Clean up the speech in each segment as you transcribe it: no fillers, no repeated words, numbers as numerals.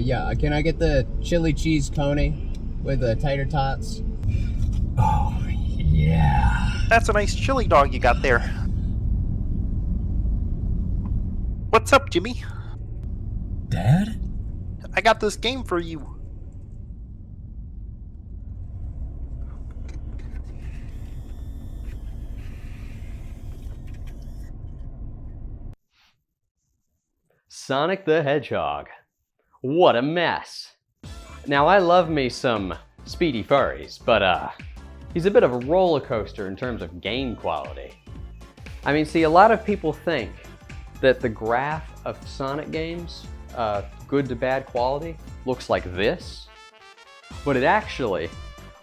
Yeah, can I get the chili cheese coney with the tater tots? Oh, yeah. That's a nice chili dog you got there. What's up, Jimmy? Dad? I got this game for you. Sonic the Hedgehog. What a mess. Now I love me some Speedy Furries, but he's a bit of a roller coaster in terms of game quality. I mean, see, a lot of people think that the graph of Sonic games, good to bad quality, looks like this, but it actually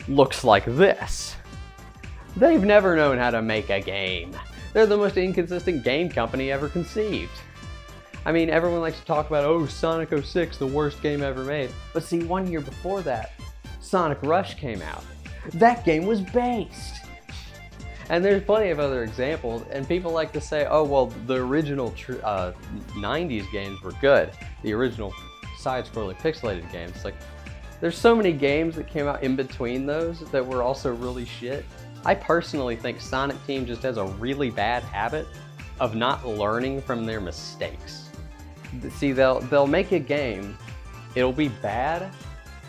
looks like this. They've never known how to make a game. They're the most inconsistent game company ever conceived. I mean, everyone likes to talk about, oh, Sonic 06, the worst game ever made. But see, 1 year before that, Sonic Rush came out. That game was based. And there's plenty of other examples, and people like to say, oh, well, the original 90s games were good. The original side-scrolling pixelated games. Like, there's so many games that came out in between those that were also really shit. I personally think Sonic Team just has a really bad habit of not learning from their mistakes. See, they'll make a game, it'll be bad,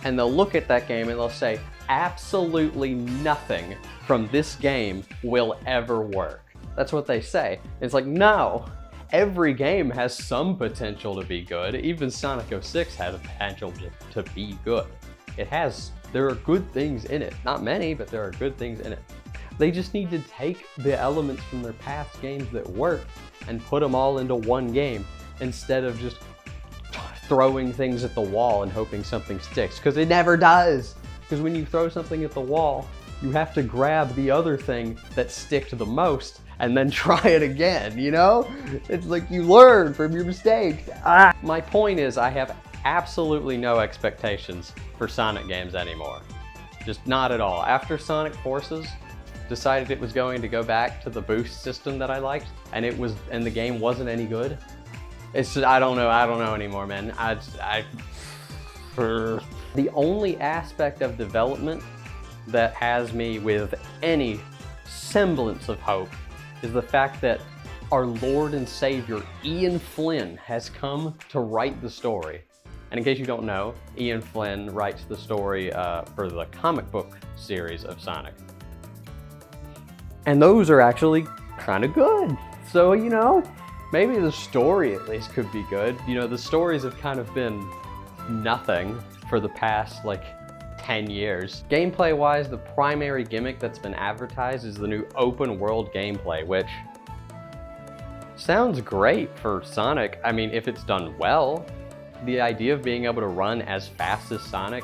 and they'll look at that game and they'll say, absolutely nothing from this game will ever work. That's what they say. It's like, no, every game has some potential to be good. Even Sonic 06 has a potential to be good. There are good things in it. Not many, but there are good things in it. They just need to take the elements from their past games that work and put them all into one game, instead of just throwing things at the wall and hoping something sticks, because it never does. Because when you throw something at the wall, you have to grab the other thing that sticked the most and then try it again, you know? It's like you learn from your mistakes. My point is, I have absolutely no expectations for Sonic games anymore. Just not at all. After Sonic Forces decided it was going to go back to the boost system that I liked, and the game wasn't any good, it's just, I don't know anymore, man. The only aspect of development that has me with any semblance of hope is the fact that our Lord and Savior Ian Flynn has come to write the story. And in case you don't know, Ian Flynn writes the story for the comic book series of Sonic. And those are actually kind of good. So, you know, maybe the story at least could be good. You know, the stories have kind of been nothing for the past, like, 10 years. Gameplay-wise, the primary gimmick that's been advertised is the new open world gameplay, which sounds great for Sonic. I mean, if it's done well. The idea of being able to run as fast as Sonic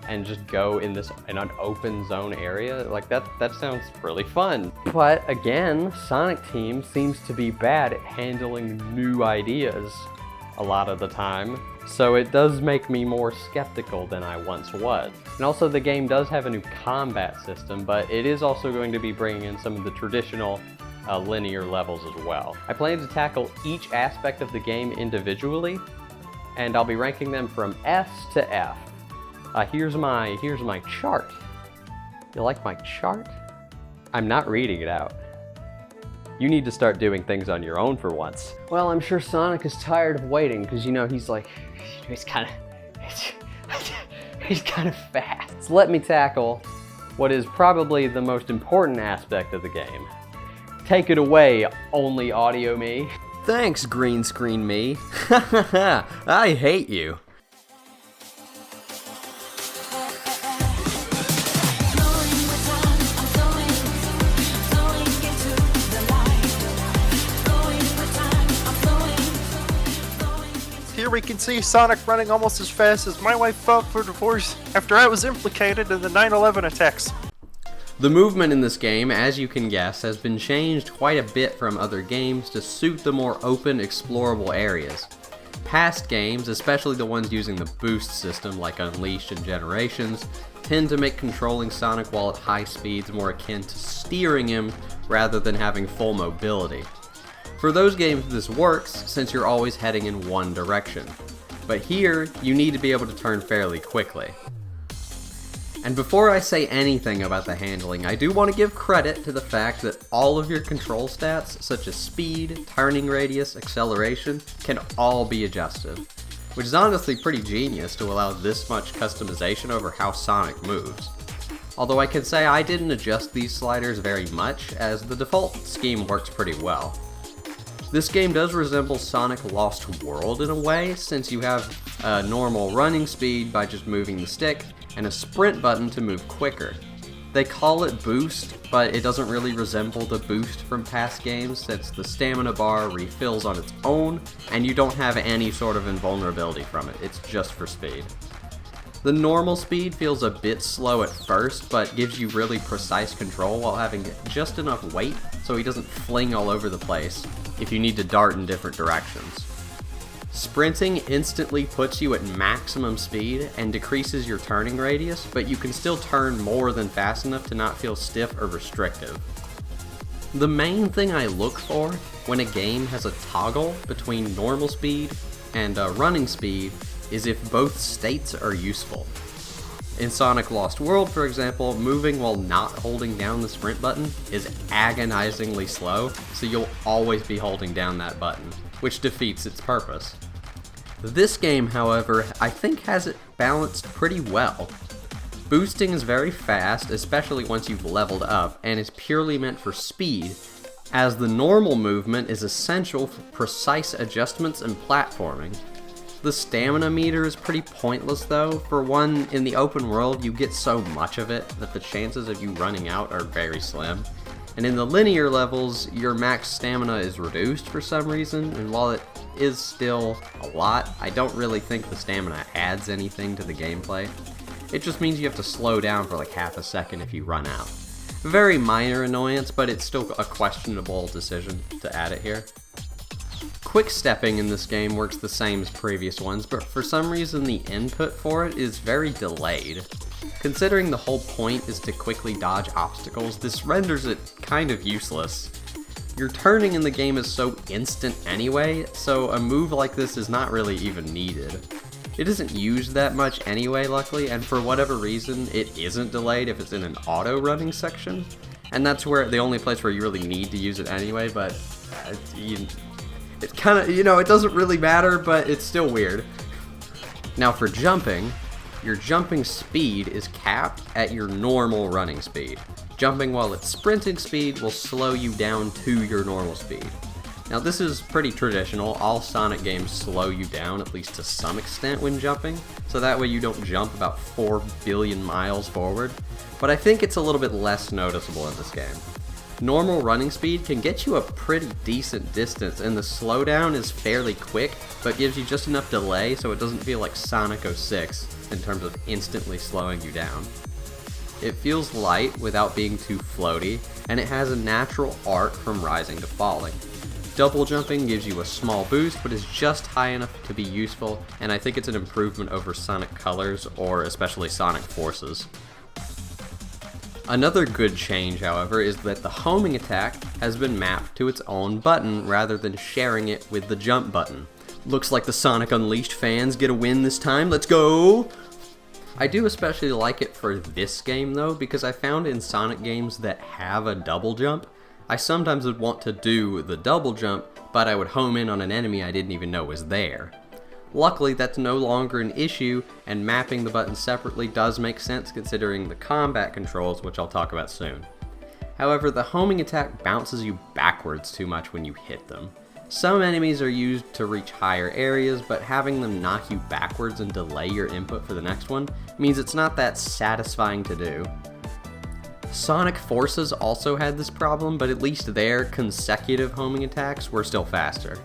and just go in an open zone area, like that sounds really fun. But again, Sonic Team seems to be bad at handling new ideas a lot of the time, so it does make me more skeptical than I once was. And also the game does have a new combat system, but it is also going to be bringing in some of the traditional linear levels as well. I plan to tackle each aspect of the game individually, and I'll be ranking them from S to F. Here's my chart. You like my chart? I'm not reading it out. You need to start doing things on your own for once. Well, I'm sure Sonic is tired of waiting, because, you know, he's kind of fast. So let me tackle what is probably the most important aspect of the game. Take it away, only audio me. Thanks, green screen me. I hate you. we can see Sonic running almost as fast as my wife filed for divorce after I was implicated in the 9/11 attacks. The movement in this game, as you can guess, has been changed quite a bit from other games to suit the more open, explorable areas. Past games, especially the ones using the boost system like Unleashed and Generations, tend to make controlling Sonic while at high speeds more akin to steering him rather than having full mobility. For those games this works, since you're always heading in one direction. But here, you need to be able to turn fairly quickly. And before I say anything about the handling, I do want to give credit to the fact that all of your control stats, such as speed, turning radius, acceleration, can all be adjusted. Which is honestly pretty genius to allow this much customization over how Sonic moves. Although I can say I didn't adjust these sliders very much, as the default scheme works pretty well. This game does resemble Sonic Lost World in a way, since you have a normal running speed by just moving the stick, and a sprint button to move quicker. They call it boost, but it doesn't really resemble the boost from past games since the stamina bar refills on its own, and you don't have any sort of invulnerability from it, it's just for speed. The normal speed feels a bit slow at first, but gives you really precise control while having just enough weight so he doesn't fling all over the place if you need to dart in different directions. Sprinting instantly puts you at maximum speed and decreases your turning radius, but you can still turn more than fast enough to not feel stiff or restrictive. The main thing I look for when a game has a toggle between normal speed and running speed is if both states are useful. In Sonic Lost World, for example, moving while not holding down the sprint button is agonizingly slow, so you'll always be holding down that button, which defeats its purpose. This game, however, I think has it balanced pretty well. Boosting is very fast, especially once you've leveled up, and is purely meant for speed, as the normal movement is essential for precise adjustments and platforming. The stamina meter is pretty pointless though. For one, in the open world you get so much of it that the chances of you running out are very slim. And in the linear levels, your max stamina is reduced for some reason, and while it is still a lot, I don't really think the stamina adds anything to the gameplay. It just means you have to slow down for like half a second if you run out. Very minor annoyance, but it's still a questionable decision to add it here. Quick stepping in this game works the same as previous ones, but for some reason the input for it is very delayed. Considering the whole point is to quickly dodge obstacles, this renders it kind of useless. Your turning in the game is so instant anyway, so a move like this is not really even needed. It isn't used that much anyway, luckily, and for whatever reason, it isn't delayed if it's in an auto running section. And that's where the only place where you really need to use it anyway, but it kind of, it doesn't really matter, but it's still weird. Now for jumping, your jumping speed is capped at your normal running speed. Jumping while at sprinting speed will slow you down to your normal speed. Now this is pretty traditional, all Sonic games slow you down at least to some extent when jumping, so that way you don't jump about 4 billion miles forward, but I think it's a little bit less noticeable in this game. Normal running speed can get you a pretty decent distance, and the slowdown is fairly quick, but gives you just enough delay so it doesn't feel like Sonic 06 in terms of instantly slowing you down. It feels light without being too floaty, and it has a natural arc from rising to falling. Double jumping gives you a small boost, but is just high enough to be useful, and I think it's an improvement over Sonic Colors, or especially Sonic Forces. Another good change, however, is that the homing attack has been mapped to its own button rather than sharing it with the jump button. Looks like the Sonic Unleashed fans get a win this time, let's go! I do especially like it for this game though, because I found in Sonic games that have a double jump, I sometimes would want to do the double jump, but I would home in on an enemy I didn't even know was there. Luckily, that's no longer an issue, and mapping the buttons separately does make sense considering the combat controls, which I'll talk about soon. However, the homing attack bounces you backwards too much when you hit them. Some enemies are used to reach higher areas, but having them knock you backwards and delay your input for the next one means it's not that satisfying to do. Sonic Forces also had this problem, but at least their consecutive homing attacks were still faster.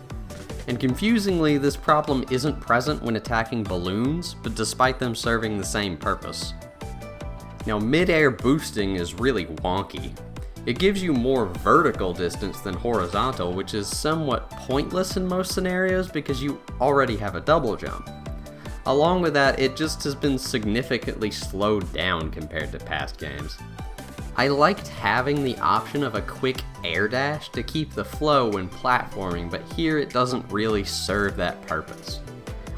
And confusingly, this problem isn't present when attacking balloons, but despite them serving the same purpose. Now, mid-air boosting is really wonky. It gives you more vertical distance than horizontal, which is somewhat pointless in most scenarios because you already have a double jump. Along with that, it just has been significantly slowed down compared to past games. I liked having the option of a quick air dash to keep the flow when platforming, but here it doesn't really serve that purpose.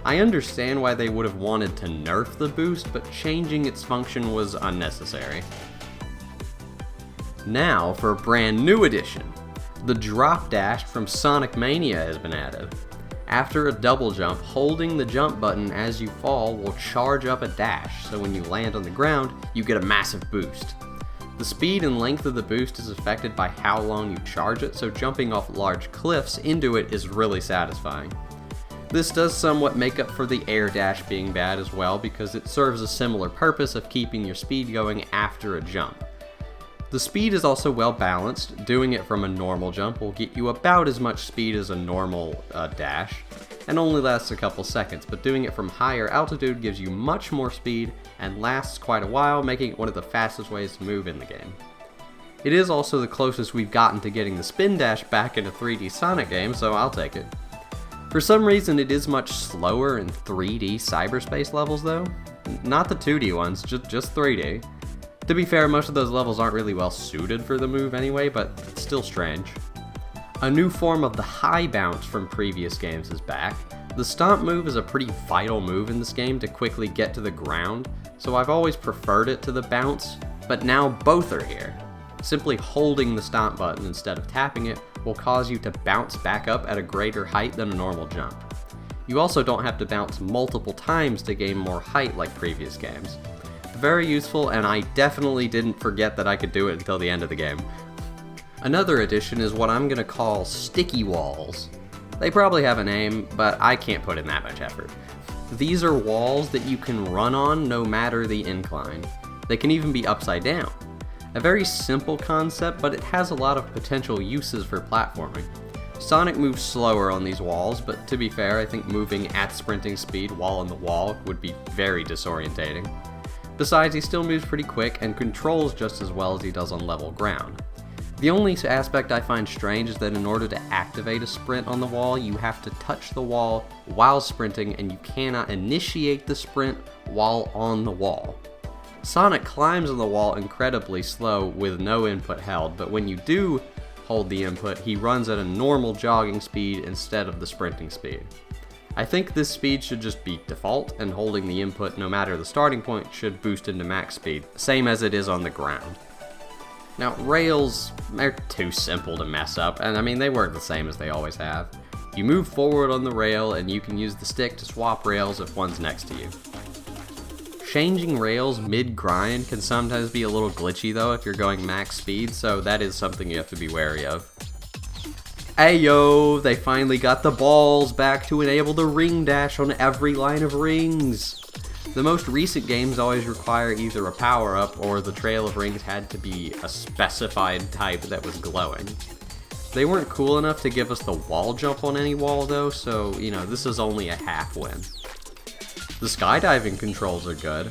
I understand why they would have wanted to nerf the boost, but changing its function was unnecessary. Now for a brand new addition. The drop dash from Sonic Mania has been added. After a double jump, holding the jump button as you fall will charge up a dash, so when you land on the ground, you get a massive boost. The speed and length of the boost is affected by how long you charge it, so jumping off large cliffs into it is really satisfying. This does somewhat make up for the air dash being bad as well, because it serves a similar purpose of keeping your speed going after a jump. The speed is also well balanced. Doing it from a normal jump will get you about as much speed as a normal dash, and only lasts a couple seconds, but doing it from higher altitude gives you much more speed and lasts quite a while, making it one of the fastest ways to move in the game. It is also the closest we've gotten to getting the spin dash back in a 3D Sonic game, so I'll take it. For some reason it is much slower in 3D Cyberspace Levels though. Not the 2D ones, just 3D. To be fair, most of those levels aren't really well suited for the move anyway, but it's still strange. A new form of the high bounce from previous games is back. The stomp move is a pretty vital move in this game to quickly get to the ground, so I've always preferred it to the bounce, but now both are here. Simply holding the stomp button instead of tapping it will cause you to bounce back up at a greater height than a normal jump. You also don't have to bounce multiple times to gain more height like previous games. Very useful, and I definitely didn't forget that I could do it until the end of the game. Another addition is what I'm gonna call sticky walls. They probably have a name, but I can't put in that much effort. These are walls that you can run on no matter the incline. They can even be upside down. A very simple concept, but it has a lot of potential uses for platforming. Sonic moves slower on these walls, but to be fair, I think moving at sprinting speed while on the wall would be very disorientating. Besides, he still moves pretty quick and controls just as well as he does on level ground. The only aspect I find strange is that in order to activate a sprint on the wall, you have to touch the wall while sprinting, and you cannot initiate the sprint while on the wall. Sonic climbs on the wall incredibly slow with no input held, but when you do hold the input, he runs at a normal jogging speed instead of the sprinting speed. I think this speed should just be default, and holding the input no matter the starting point should boost into max speed, same as it is on the ground. Now, rails are too simple to mess up, and I mean, they work the same as they always have. You move forward on the rail, and you can use the stick to swap rails if one's next to you. Changing rails mid-grind can sometimes be a little glitchy though if you're going max speed, so that is something you have to be wary of. Ayo, they finally got the balls back to enable the ring dash on every line of rings. The most recent games always require either a power-up or the trail of rings had to be a specified type that was glowing. They weren't cool enough to give us the wall jump on any wall though, so, this is only a half win. The skydiving controls are good.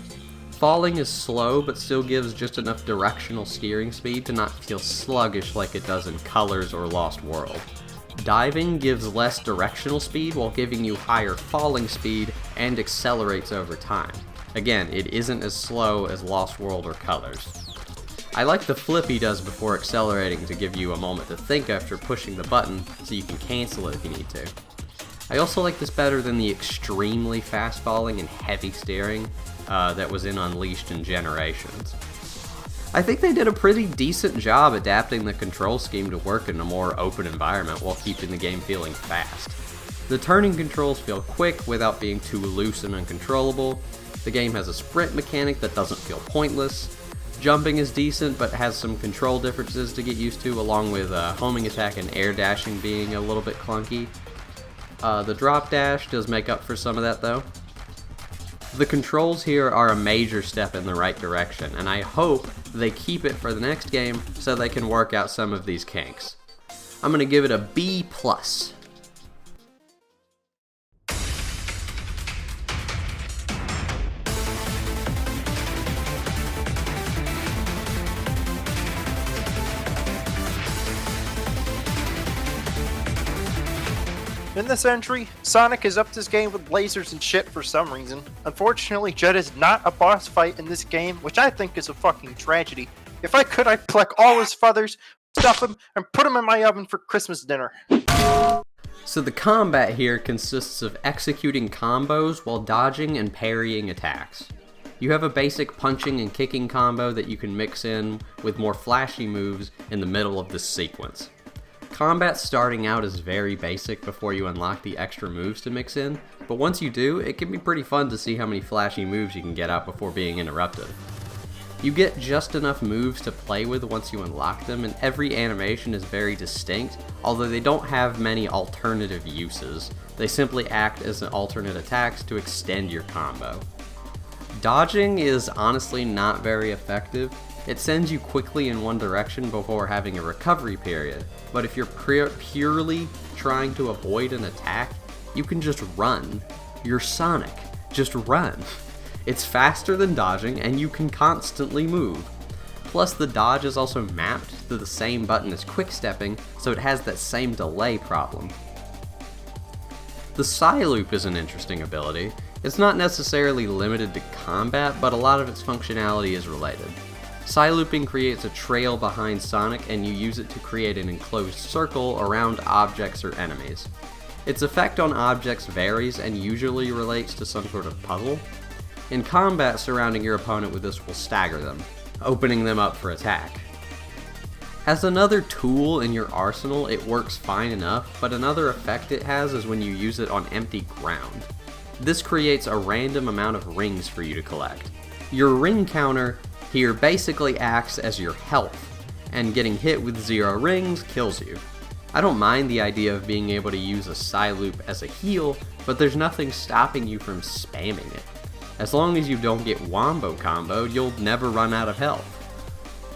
Falling is slow, but still gives just enough directional steering speed to not feel sluggish like it does in Colors or Lost World. Diving gives less directional speed while giving you higher falling speed and accelerates over time. Again, it isn't as slow as Lost World or Colors. I like the flip he does before accelerating to give you a moment to think after pushing the button so you can cancel it if you need to. I also like this better than the extremely fast falling and heavy steering that was in Unleashed and Generations. I think they did a pretty decent job adapting the control scheme to work in a more open environment while keeping the game feeling fast. The turning controls feel quick without being too loose and uncontrollable. The game has a sprint mechanic that doesn't feel pointless. Jumping is decent but has some control differences to get used to, along with homing attack and air dashing being a little bit clunky. The drop dash does make up for some of that though. The controls here are a major step in the right direction, and I hope they keep it for the next game so they can work out some of these kinks. I'm going to give it a B+. In this entry, Sonic has upped his game with lasers and shit for some reason. Unfortunately, Jet is not a boss fight in this game, which I think is a fucking tragedy. If I could, I'd collect all his feathers, stuff him, and put him in my oven for Christmas dinner. So the combat here consists of executing combos while dodging and parrying attacks. You have a basic punching and kicking combo that you can mix in with more flashy moves in the middle of this sequence. Combat starting out is very basic before you unlock the extra moves to mix in, but once you do, it can be pretty fun to see how many flashy moves you can get out before being interrupted. You get just enough moves to play with once you unlock them, and every animation is very distinct, although they don't have many alternative uses. They simply act as an alternate attacks to extend your combo. Dodging is honestly not very effective. It sends you quickly in one direction before having a recovery period, but if you're purely trying to avoid an attack, you can just run. You're Sonic. Just run. It's faster than dodging, and you can constantly move. Plus, the dodge is also mapped to the same button as quick-stepping, so it has that same delay problem. The Psy Loop is an interesting ability. It's not necessarily limited to combat, but a lot of its functionality is related. Psy Looping creates a trail behind Sonic, and you use it to create an enclosed circle around objects or enemies. Its effect on objects varies and usually relates to some sort of puzzle. In combat, surrounding your opponent with this will stagger them, opening them up for attack. As another tool in your arsenal, it works fine enough, but another effect it has is when you use it on empty ground. This creates a random amount of rings for you to collect. Your ring counter here basically acts as your health, and getting hit with 0 rings kills you. I don't mind the idea of being able to use a Psy Loop as a heal, but there's nothing stopping you from spamming it. As long as you don't get wombo comboed, you'll never run out of health.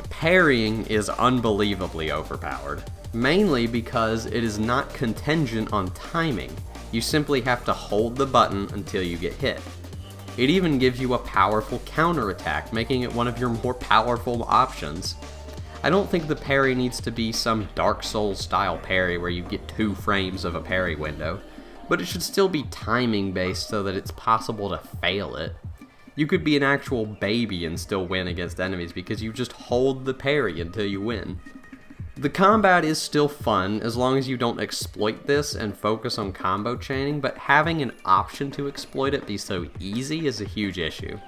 Parrying is unbelievably overpowered, mainly because it is not contingent on timing. You simply have to hold the button until you get hit. It even gives you a powerful counterattack, making it one of your more powerful options. I don't think the parry needs to be some Dark Souls style parry where you get 2 frames of a parry window, but it should still be timing based so that it's possible to fail it. You could be an actual baby and still win against enemies because you just hold the parry until you win. The combat is still fun as long as you don't exploit this and focus on combo chaining, but having an option to exploit it be so easy is a huge issue.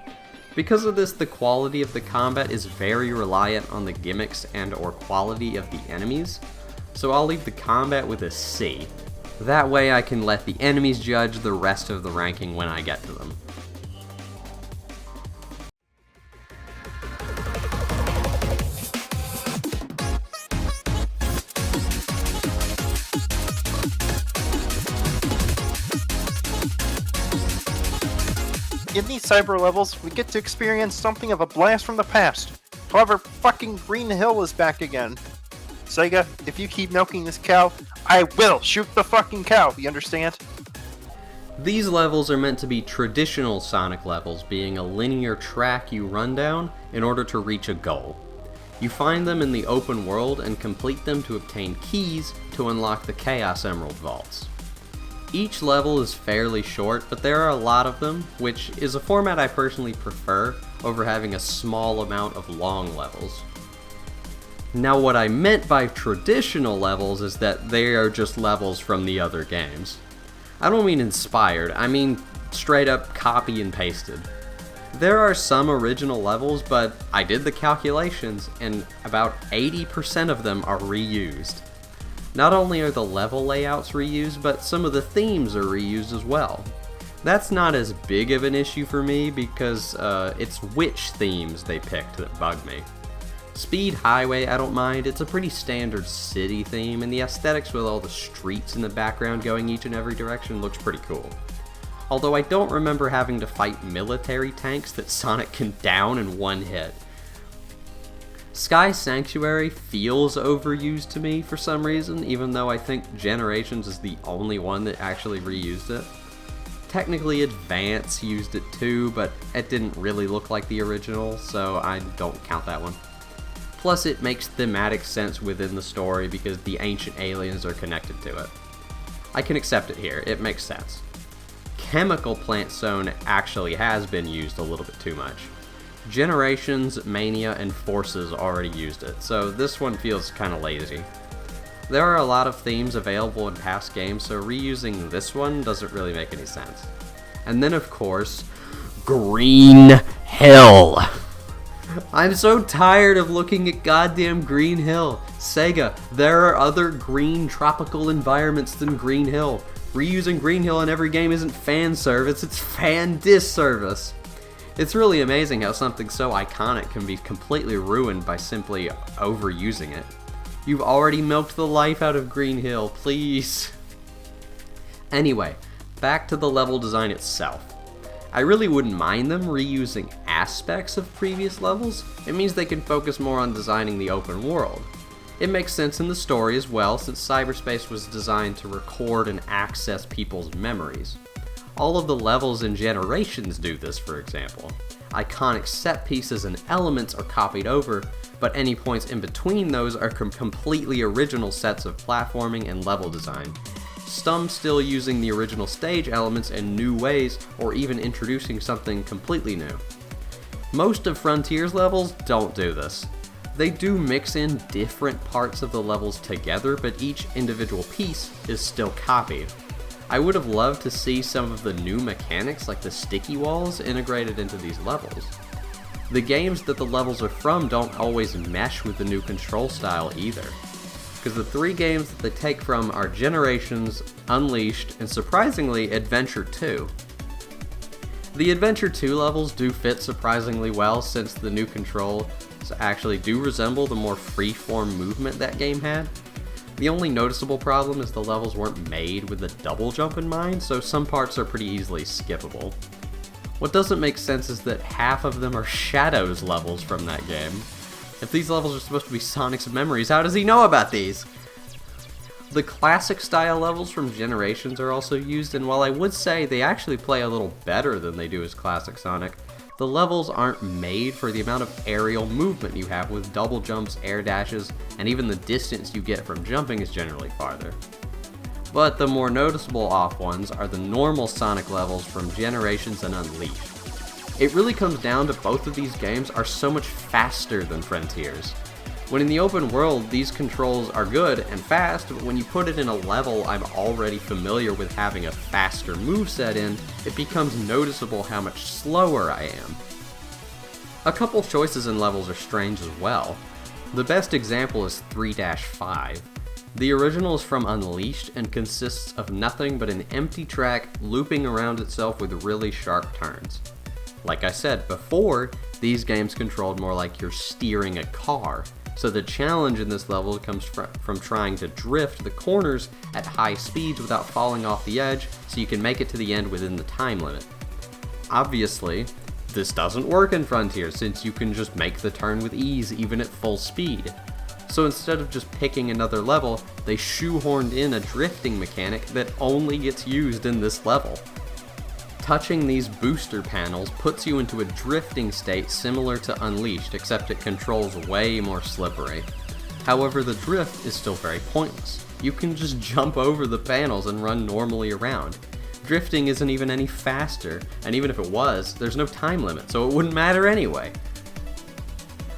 Because of this, the quality of the combat is very reliant on the gimmicks and or quality of the enemies, so I'll leave the combat with a C. That way I can let the enemies judge the rest of the ranking when I get to them. In these cyber levels, we get to experience something of a blast from the past. However, fucking Green Hill is back again. Sega, if you keep milking this cow, I will shoot the fucking cow, you understand? These levels are meant to be traditional Sonic levels, being a linear track you run down in order to reach a goal. You find them in the open world and complete them to obtain keys to unlock the Chaos Emerald vaults. Each level is fairly short, but there are a lot of them, which is a format I personally prefer over having a small amount of long levels. Now what I meant by traditional levels is that they are just levels from the other games. I don't mean inspired, I mean straight up copy and pasted. There are some original levels, but I did the calculations and about 80% of them are reused. Not only are the level layouts reused, but some of the themes are reused as well. That's not as big of an issue for me because it's which themes they picked that bug me. Speed Highway I don't mind, it's a pretty standard city theme, and the aesthetics with all the streets in the background going each and every direction looks pretty cool. Although I don't remember having to fight military tanks that Sonic can down in one hit. Sky Sanctuary feels overused to me for some reason, even though I think Generations is the only one that actually reused it. Technically Advance used it too, but it didn't really look like the original, so I don't count that one. Plus it makes thematic sense within the story because the ancient aliens are connected to it. I can accept it here, it makes sense. Chemical Plant Zone actually has been used a little bit too much. Generations, Mania, and Forces already used it, so this one feels kinda lazy. There are a lot of themes available in past games, so reusing this one doesn't really make any sense. And then of course, Green Hill. I'm so tired of looking at goddamn Green Hill. Sega, there are other green tropical environments than Green Hill. Reusing Green Hill in every game isn't fan service, it's fan disservice. It's really amazing how something so iconic can be completely ruined by simply overusing it. You've already milked the life out of Green Hill, please. Anyway, back to the level design itself. I really wouldn't mind them reusing aspects of previous levels. It means they can focus more on designing the open world. It makes sense in the story as well, since cyberspace was designed to record and access people's memories. All of the levels in Generations do this, for example. Iconic set pieces and elements are copied over, but any points in between those are completely original sets of platforming and level design. Some still using the original stage elements in new ways, or even introducing something completely new. Most of Frontiers levels don't do this. They do mix in different parts of the levels together, but each individual piece is still copied. I would have loved to see some of the new mechanics like the sticky walls integrated into these levels. The games that the levels are from don't always mesh with the new control style either, because the three games that they take from are Generations, Unleashed, and surprisingly Adventure 2. The Adventure 2 levels do fit surprisingly well since the new controls actually do resemble the more free-form movement that game had. The only noticeable problem is the levels weren't made with a double jump in mind, so some parts are pretty easily skippable. What doesn't make sense is that half of them are Shadows levels from that game. If these levels are supposed to be Sonic's memories, how does he know about these? The classic style levels from Generations are also used, and while I would say they actually play a little better than they do as classic Sonic, the levels aren't made for the amount of aerial movement you have with double jumps, air dashes, and even the distance you get from jumping is generally farther. But the more noticeable off ones are the normal Sonic levels from Generations and Unleashed. It really comes down to both of these games are so much faster than Frontiers. When in the open world, these controls are good and fast, but when you put it in a level I'm already familiar with having a faster moveset in, it becomes noticeable how much slower I am. A couple choices in levels are strange as well. The best example is 3-5. The original is from Unleashed and consists of nothing but an empty track looping around itself with really sharp turns. Like I said before, these games controlled more like you're steering a car, so the challenge in this level comes from trying to drift the corners at high speeds without falling off the edge so you can make it to the end within the time limit. Obviously, this doesn't work in Frontiers since you can just make the turn with ease even at full speed. So instead of just picking another level, they shoehorned in a drifting mechanic that only gets used in this level. Touching these booster panels puts you into a drifting state similar to Unleashed, except it controls way more slippery. However, the drift is still very pointless. You can just jump over the panels and run normally around. Drifting isn't even any faster, and even if it was, there's no time limit, so it wouldn't matter anyway.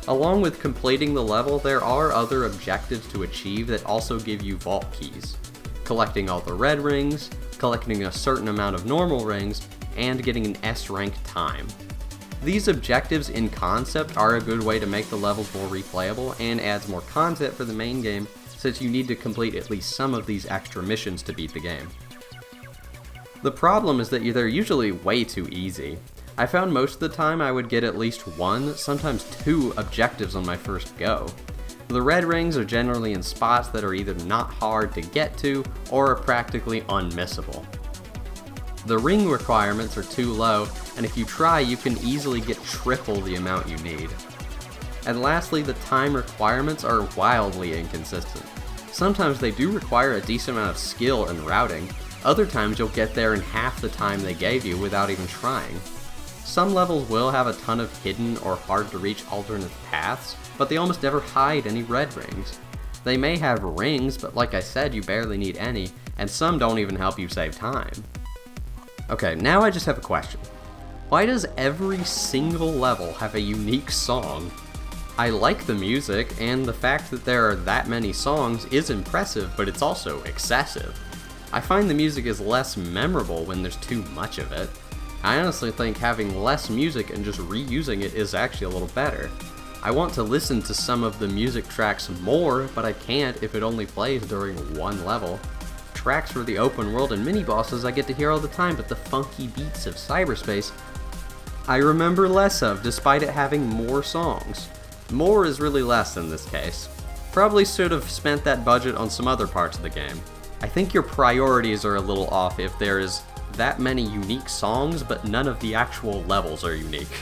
Along with completing the level, there are other objectives to achieve that also give you vault keys. Collecting all the red rings, collecting a certain amount of normal rings, and getting an S-rank time. These objectives in concept are a good way to make the levels more replayable and adds more content for the main game since you need to complete at least some of these extra missions to beat the game. The problem is that they're usually way too easy. I found most of the time I would get at least one, sometimes two objectives on my first go. The red rings are generally in spots that are either not hard to get to or are practically unmissable. The ring requirements are too low, and if you try, you can easily get triple the amount you need. And lastly, the time requirements are wildly inconsistent. Sometimes they do require a decent amount of skill and routing, other times you'll get there in half the time they gave you without even trying. Some levels will have a ton of hidden or hard to reach alternate paths, but they almost never hide any red rings. They may have rings, but like I said, you barely need any, and some don't even help you save time. Okay, now I just have a question. Why does every single level have a unique song? I like the music, and the fact that there are that many songs is impressive, but it's also excessive. I find the music is less memorable when there's too much of it. I honestly think having less music and just reusing it is actually a little better. I want to listen to some of the music tracks more, but I can't if it only plays during one level. Tracks for the open world and mini-bosses I get to hear all the time, but the funky beats of Cyberspace I remember less of, despite it having more songs. More is really less in this case. Probably should have spent that budget on some other parts of the game. I think your priorities are a little off if there is that many unique songs, but none of the actual levels are unique.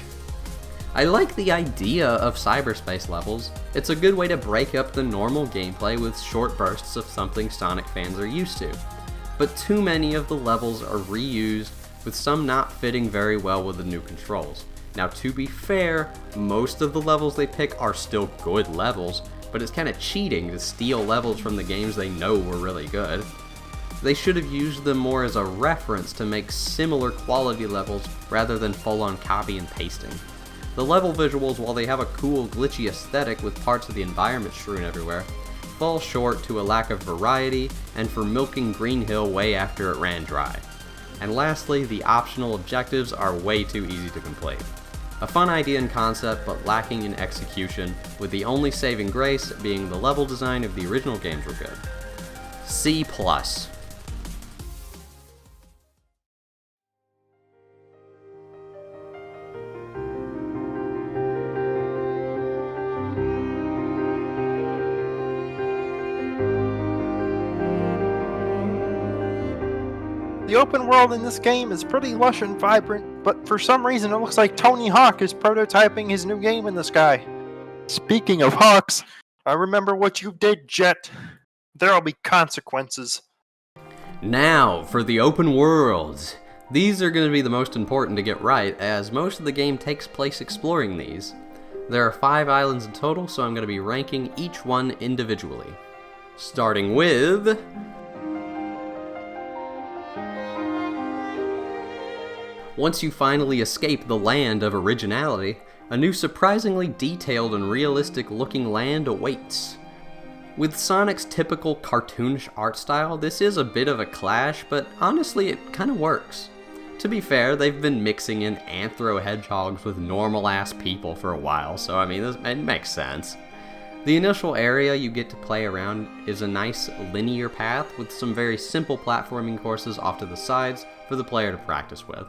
I like the idea of Cyberspace Levels. It's a good way to break up the normal gameplay with short bursts of something Sonic fans are used to. But too many of the levels are reused, with some not fitting very well with the new controls. Now, to be fair, most of the levels they pick are still good levels, but it's kind of cheating to steal levels from the games they know were really good. They should have used them more as a reference to make similar quality levels rather than full-on copy and pasting. The level visuals, while they have a cool glitchy aesthetic with parts of the environment strewn everywhere, fall short to a lack of variety and for milking Green Hill way after it ran dry. And lastly, the optional objectives are way too easy to complete. A fun idea and concept, but lacking in execution, with the only saving grace being the level design of the original games were good. C+. The open world in this game is pretty lush and vibrant, but for some reason it looks like Tony Hawk is prototyping his new game in the sky. Speaking of Hawks, I remember what you did, Jet. There'll be consequences. Now, for the open worlds. These are going to be the most important to get right, as most of the game takes place exploring these. There are 5 islands in total, so I'm going to be ranking each one individually. Starting with... Once you finally escape the land of originality, a new surprisingly detailed and realistic looking land awaits. With Sonic's typical cartoonish art style, this is a bit of a clash, but honestly it kinda works. To be fair, they've been mixing in anthro hedgehogs with normal ass people for a while, so I mean, it makes sense. The initial area you get to play around is a nice linear path with some very simple platforming courses off to the sides for the player to practice with.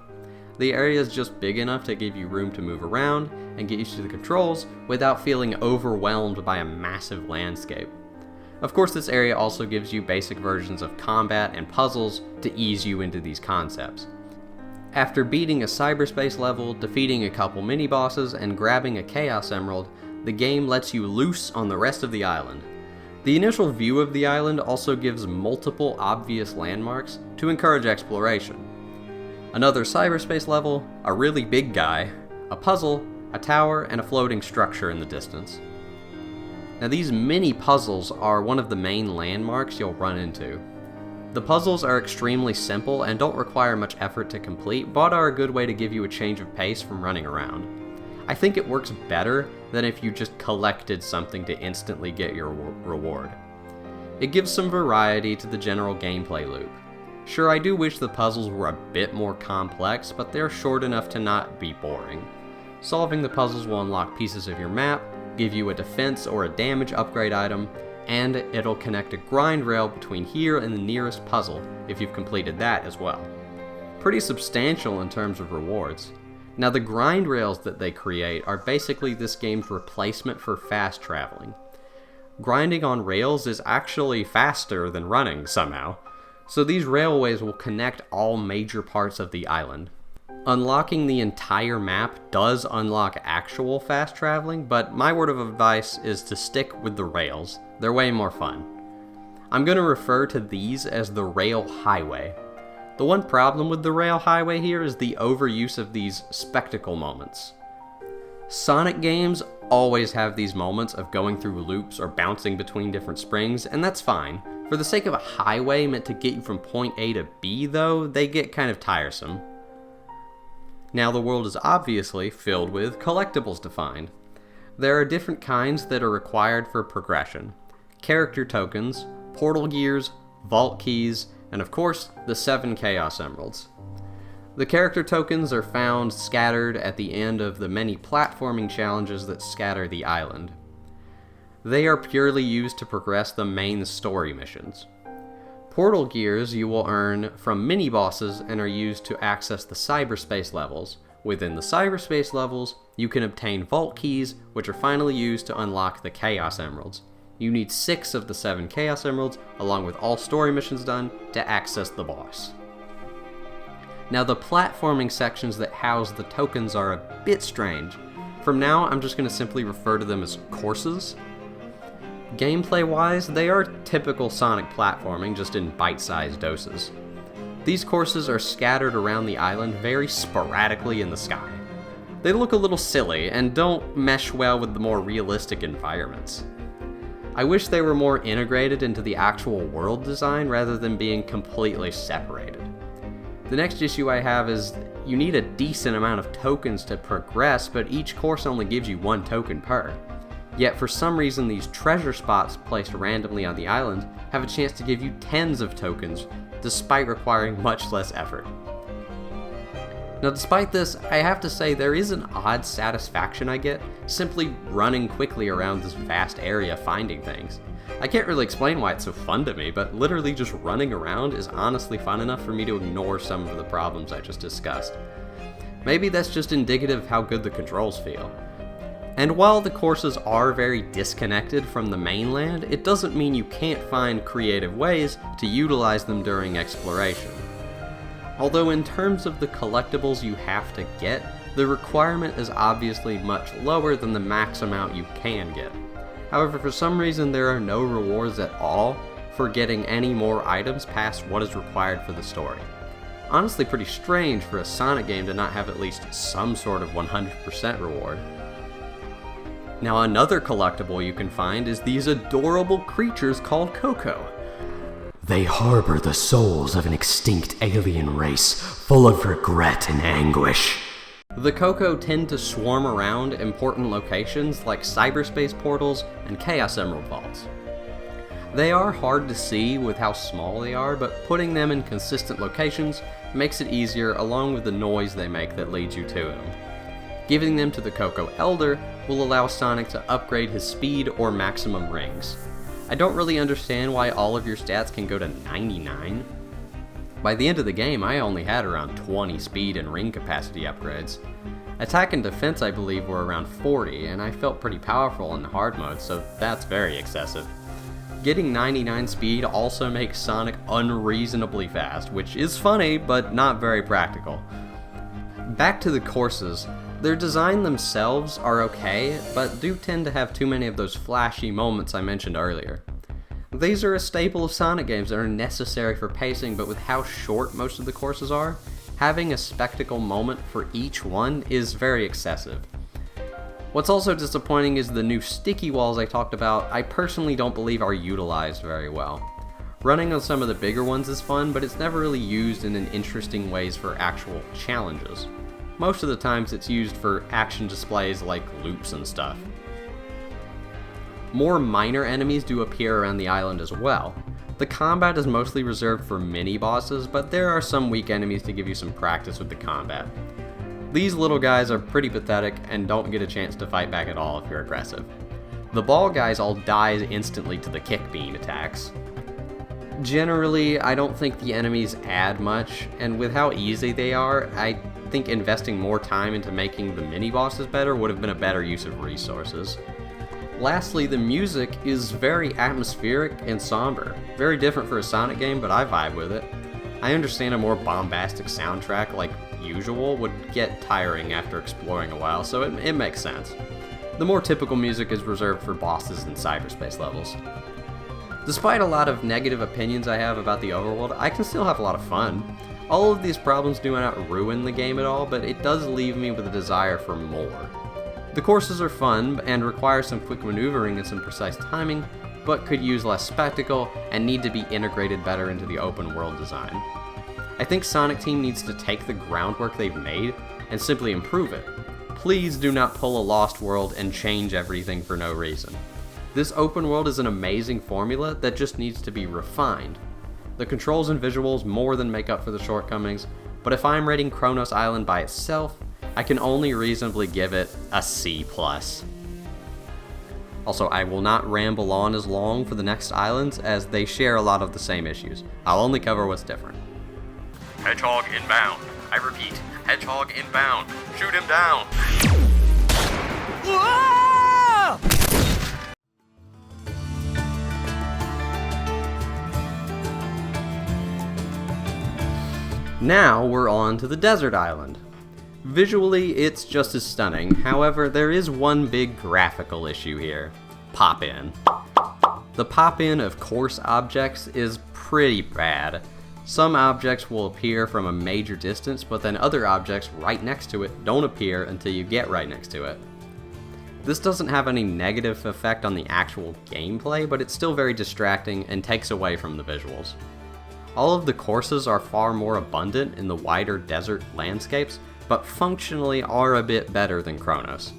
The area is just big enough to give you room to move around and get used to the controls without feeling overwhelmed by a massive landscape. Of course, this area also gives you basic versions of combat and puzzles to ease you into these concepts. After beating a cyberspace level, defeating a couple mini-bosses, and grabbing a Chaos Emerald, the game lets you loose on the rest of the island. The initial view of the island also gives multiple obvious landmarks to encourage exploration. Another cyberspace level, a really big guy, a puzzle, a tower, and a floating structure in the distance. Now these mini puzzles are one of the main landmarks you'll run into. The puzzles are extremely simple and don't require much effort to complete, but are a good way to give you a change of pace from running around. I think it works better than if you just collected something to instantly get your reward. It gives some variety to the general gameplay loop. Sure, I do wish the puzzles were a bit more complex, but they're short enough to not be boring. Solving the puzzles will unlock pieces of your map, give you a defense or a damage upgrade item, and it'll connect a grind rail between here and the nearest puzzle if you've completed that as well. Pretty substantial in terms of rewards. Now the grind rails that they create are basically this game's replacement for fast traveling. Grinding on rails is actually faster than running somehow. So these railways will connect all major parts of the island. Unlocking the entire map does unlock actual fast traveling, but my word of advice is to stick with the rails. They're way more fun. I'm going to refer to these as the rail highway. The one problem with the rail highway here is the overuse of these spectacle moments. Sonic games always have these moments of going through loops or bouncing between different springs, and that's fine. For the sake of a highway meant to get you from point A to B, though, they get kind of tiresome. Now, the world is obviously filled with collectibles to find. There are different kinds that are required for progression. Character tokens, portal gears, vault keys, and of course, the 7 Chaos Emeralds. The character tokens are found scattered at the end of the many platforming challenges that scatter the island. They are purely used to progress the main story missions. Portal gears you will earn from mini-bosses and are used to access the Cyberspace Levels. Within the Cyberspace Levels, you can obtain vault keys, which are finally used to unlock the Chaos Emeralds. You need 6 of the 7 Chaos Emeralds, along with all story missions done, to access the boss. Now, the platforming sections that house the tokens are a bit strange. From now, I'm just going to simply refer to them as courses. Gameplay-wise, they are typical Sonic platforming, just in bite-sized doses. These courses are scattered around the island very sporadically in the sky. They look a little silly, and don't mesh well with the more realistic environments. I wish they were more integrated into the actual world design rather than being completely separated. The next issue I have is you need a decent amount of tokens to progress, but each course only gives you 1 token per. Yet for some reason these treasure spots placed randomly on the island have a chance to give you tens of tokens, despite requiring much less effort. Now, despite this, I have to say there is an odd satisfaction I get simply running quickly around this vast area finding things. I can't really explain why it's so fun to me, but literally just running around is honestly fun enough for me to ignore some of the problems I just discussed. Maybe that's just indicative of how good the controls feel. And while the courses are very disconnected from the mainland, it doesn't mean you can't find creative ways to utilize them during exploration. Although in terms of the collectibles you have to get, the requirement is obviously much lower than the max amount you can get. However, for some reason there are no rewards at all for getting any more items past what is required for the story. Honestly, pretty strange for a Sonic game to not have at least some sort of 100% reward. Now, another collectible you can find is these adorable creatures called Coco. They harbor the souls of an extinct alien race, full of regret and anguish. The Coco tend to swarm around important locations like cyberspace portals and Chaos Emerald vaults. They are hard to see with how small they are, but putting them in consistent locations makes it easier, along with the noise they make that leads you to them. Giving them to the Coco Elder will allow Sonic to upgrade his speed or maximum rings. I don't really understand why all of your stats can go to 99. By the end of the game, I only had around 20 speed and ring capacity upgrades. Attack and defense, I believe, were around 40, and I felt pretty powerful in hard mode, so that's very excessive. Getting 99 speed also makes Sonic unreasonably fast, which is funny, but not very practical. Back to the courses. Their design themselves are okay, but do tend to have too many of those flashy moments I mentioned earlier. These are a staple of Sonic games that are necessary for pacing, but with how short most of the courses are, having a spectacle moment for each one is very excessive. What's also disappointing is the new sticky walls I talked about. I personally don't believe are utilized very well. Running on some of the bigger ones is fun, but it's never really used in interesting ways for actual challenges. Most of the times it's used for action displays like loops and stuff. More minor enemies do appear around the island as well. The combat is mostly reserved for mini-bosses, but there are some weak enemies to give you some practice with the combat. These little guys are pretty pathetic and don't get a chance to fight back at all if you're aggressive. The ball guys all die instantly to the kick beam attacks. Generally, I don't think the enemies add much, and with how easy they are, I think investing more time into making the mini-bosses better would have been a better use of resources. Lastly, the music is very atmospheric and somber. Very different for a Sonic game, but I vibe with it. I understand a more bombastic soundtrack like usual would get tiring after exploring a while, so it makes sense. The more typical music is reserved for bosses and cyberspace levels. Despite a lot of negative opinions I have about the overworld, I can still have a lot of fun. All of these problems do not ruin the game at all, but it does leave me with a desire for more. The courses are fun and require some quick maneuvering and some precise timing, but could use less spectacle and need to be integrated better into the open world design. I think Sonic Team needs to take the groundwork they've made and simply improve it. Please do not pull a Lost World and change everything for no reason. This open world is an amazing formula that just needs to be refined. The controls and visuals more than make up for the shortcomings, but if I'm rating Kronos Island by itself, I can only reasonably give it a C+. Also, I will not ramble on as long for the next islands as they share a lot of the same issues. I'll only cover what's different. Hedgehog inbound. I repeat, Hedgehog inbound. Shoot him down. Now we're on to the desert island. Visually, it's just as stunning, however, there is one big graphical issue here. Pop-in. The pop-in of course objects is pretty bad. Some objects will appear from a major distance, but then other objects right next to it don't appear until you get right next to it. This doesn't have any negative effect on the actual gameplay, but it's still very distracting and takes away from the visuals. All of the courses are far more abundant in the wider desert landscapes, but functionally are a bit better than Kronos.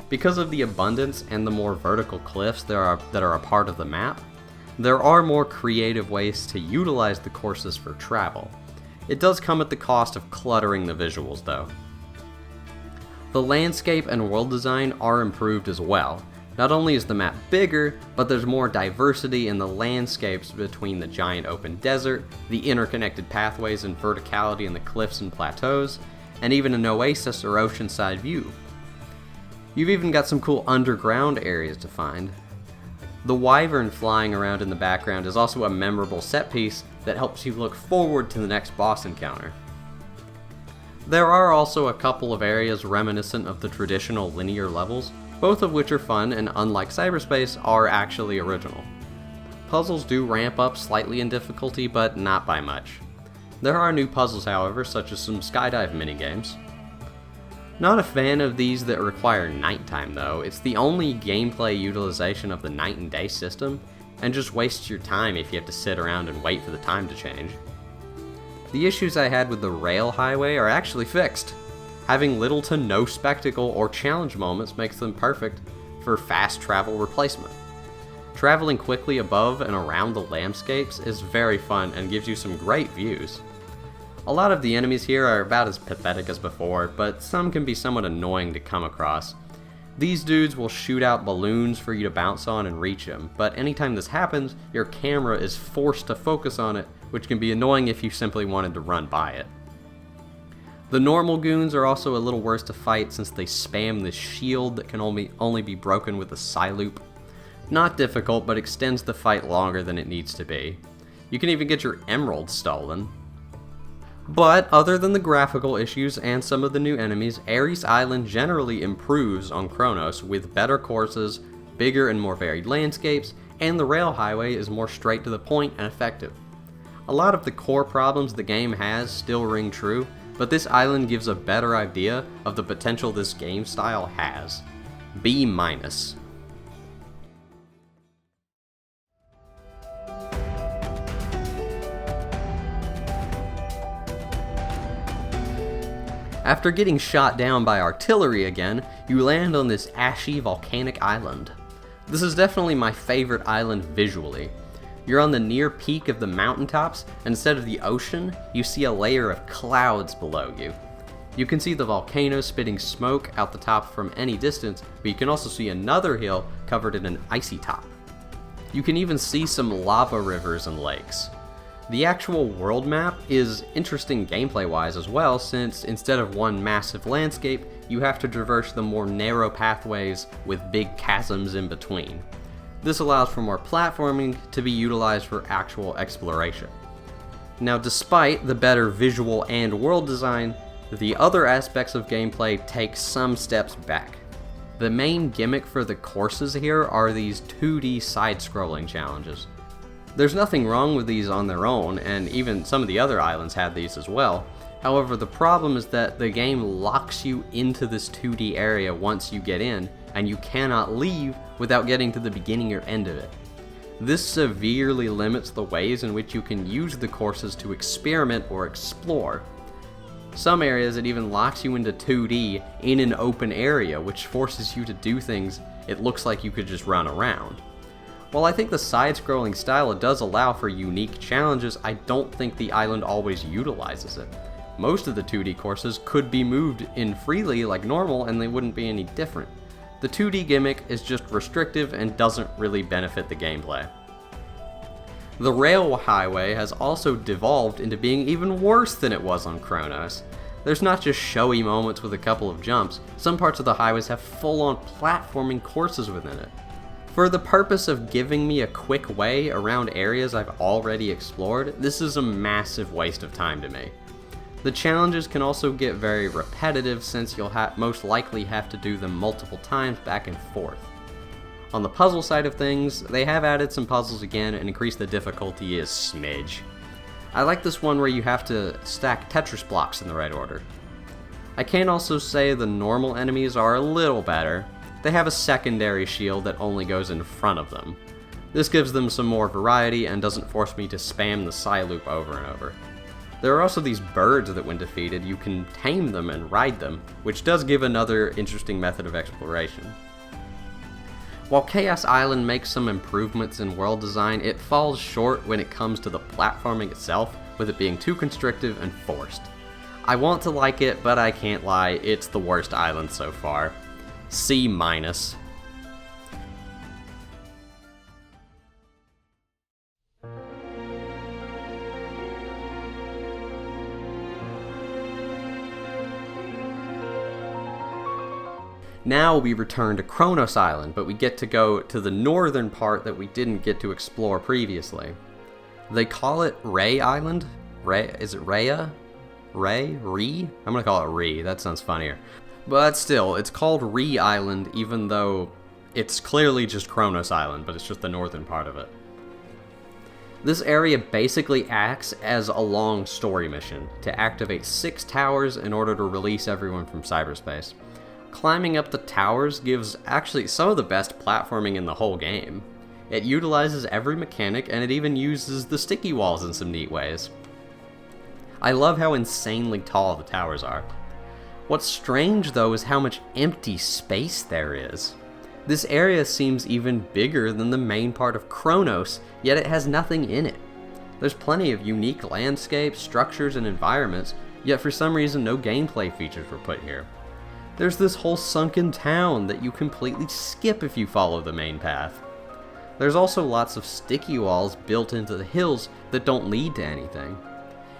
Because of the abundance and the more vertical cliffs that are a part of the map, there are more creative ways to utilize the courses for travel. It does come at the cost of cluttering the visuals though. The landscape and world design are improved as well. Not only is the map bigger, but there's more diversity in the landscapes between the giant open desert, the interconnected pathways and verticality in the cliffs and plateaus, and even an oasis or oceanside view. You've even got some cool underground areas to find. The wyvern flying around in the background is also a memorable set piece that helps you look forward to the next boss encounter. There are also a couple of areas reminiscent of the traditional linear levels, both of which are fun and, unlike Cyberspace, are actually original. Puzzles do ramp up slightly in difficulty, but not by much. There are new puzzles, however, such as some skydive minigames. Not a fan of these that require nighttime though. It's the only gameplay utilization of the night and day system, and just wastes your time if you have to sit around and wait for the time to change. The issues I had with the rail highway are actually fixed. Having little to no spectacle or challenge moments makes them perfect for fast travel replacement. Traveling quickly above and around the landscapes is very fun and gives you some great views. A lot of the enemies here are about as pathetic as before, but some can be somewhat annoying to come across. These dudes will shoot out balloons for you to bounce on and reach them, but anytime this happens, your camera is forced to focus on it, which can be annoying if you simply wanted to run by it. The normal goons are also a little worse to fight since they spam this shield that can only be broken with a Psyloop. Not difficult, but extends the fight longer than it needs to be. You can even get your emeralds stolen. But other than the graphical issues and some of the new enemies, Ares Island generally improves on Kronos with better courses, bigger and more varied landscapes, and the rail highway is more straight to the point and effective. A lot of the core problems the game has still ring true, but this island gives a better idea of the potential this game style has. B-. After getting shot down by artillery again, you land on this ashy volcanic island. This is definitely my favorite island visually. You're on the near peak of the mountaintops, and instead of the ocean, you see a layer of clouds below you. You can see the volcano spitting smoke out the top from any distance, but you can also see another hill covered in an icy top. You can even see some lava rivers and lakes. The actual world map is interesting gameplay-wise as well, since instead of one massive landscape, you have to traverse the more narrow pathways with big chasms in between. This allows for more platforming to be utilized for actual exploration. Now, despite the better visual and world design, the other aspects of gameplay take some steps back. The main gimmick for the courses here are these 2D side-scrolling challenges. There's nothing wrong with these on their own, and even some of the other islands had these as well. However, the problem is that the game locks you into this 2D area once you get in, and you cannot leave without getting to the beginning or end of it. This severely limits the ways in which you can use the courses to experiment or explore. Some areas it even locks you into 2D in an open area, which forces you to do things it looks like you could just run around. While I think the side-scrolling style does allow for unique challenges, I don't think the island always utilizes it. Most of the 2D courses could be moved in freely like normal and they wouldn't be any different. The 2D gimmick is just restrictive and doesn't really benefit the gameplay. The rail highway has also devolved into being even worse than it was on Chronos. There's not just showy moments with a couple of jumps, some parts of the highways have full-on platforming courses within it. For the purpose of giving me a quick way around areas I've already explored, this is a massive waste of time to me. The challenges can also get very repetitive since you'll most likely have to do them multiple times back and forth. On the puzzle side of things, they have added some puzzles again and increased the difficulty a smidge. I like this one where you have to stack Tetris blocks in the right order. I can also say the normal enemies are a little better. They have a secondary shield that only goes in front of them. This gives them some more variety and doesn't force me to spam the Psy loop over and over. There are also these birds that when defeated, you can tame them and ride them, which does give another interesting method of exploration. While Chaos Island makes some improvements in world design, it falls short when it comes to the platforming itself, with it being too constrictive and forced. I want to like it, but I can't lie, it's the worst island so far. C-. Now we return to Kronos Island, but we get to go to the northern part that we didn't get to explore previously. They call it Ray Island? Is it Rhea? Ree? I'm gonna call it Ree, that sounds funnier. But still, it's called Ree Island even though it's clearly just Kronos Island, but it's just the northern part of it. This area basically acts as a long story mission to activate 6 towers in order to release everyone from cyberspace. Climbing up the towers gives actually some of the best platforming in the whole game. It utilizes every mechanic and it even uses the sticky walls in some neat ways. I love how insanely tall the towers are. What's strange though is how much empty space there is. This area seems even bigger than the main part of Kronos, yet it has nothing in it. There's plenty of unique landscapes, structures, and environments, yet for some reason no gameplay features were put here. There's this whole sunken town that you completely skip if you follow the main path. There's also lots of sticky walls built into the hills that don't lead to anything.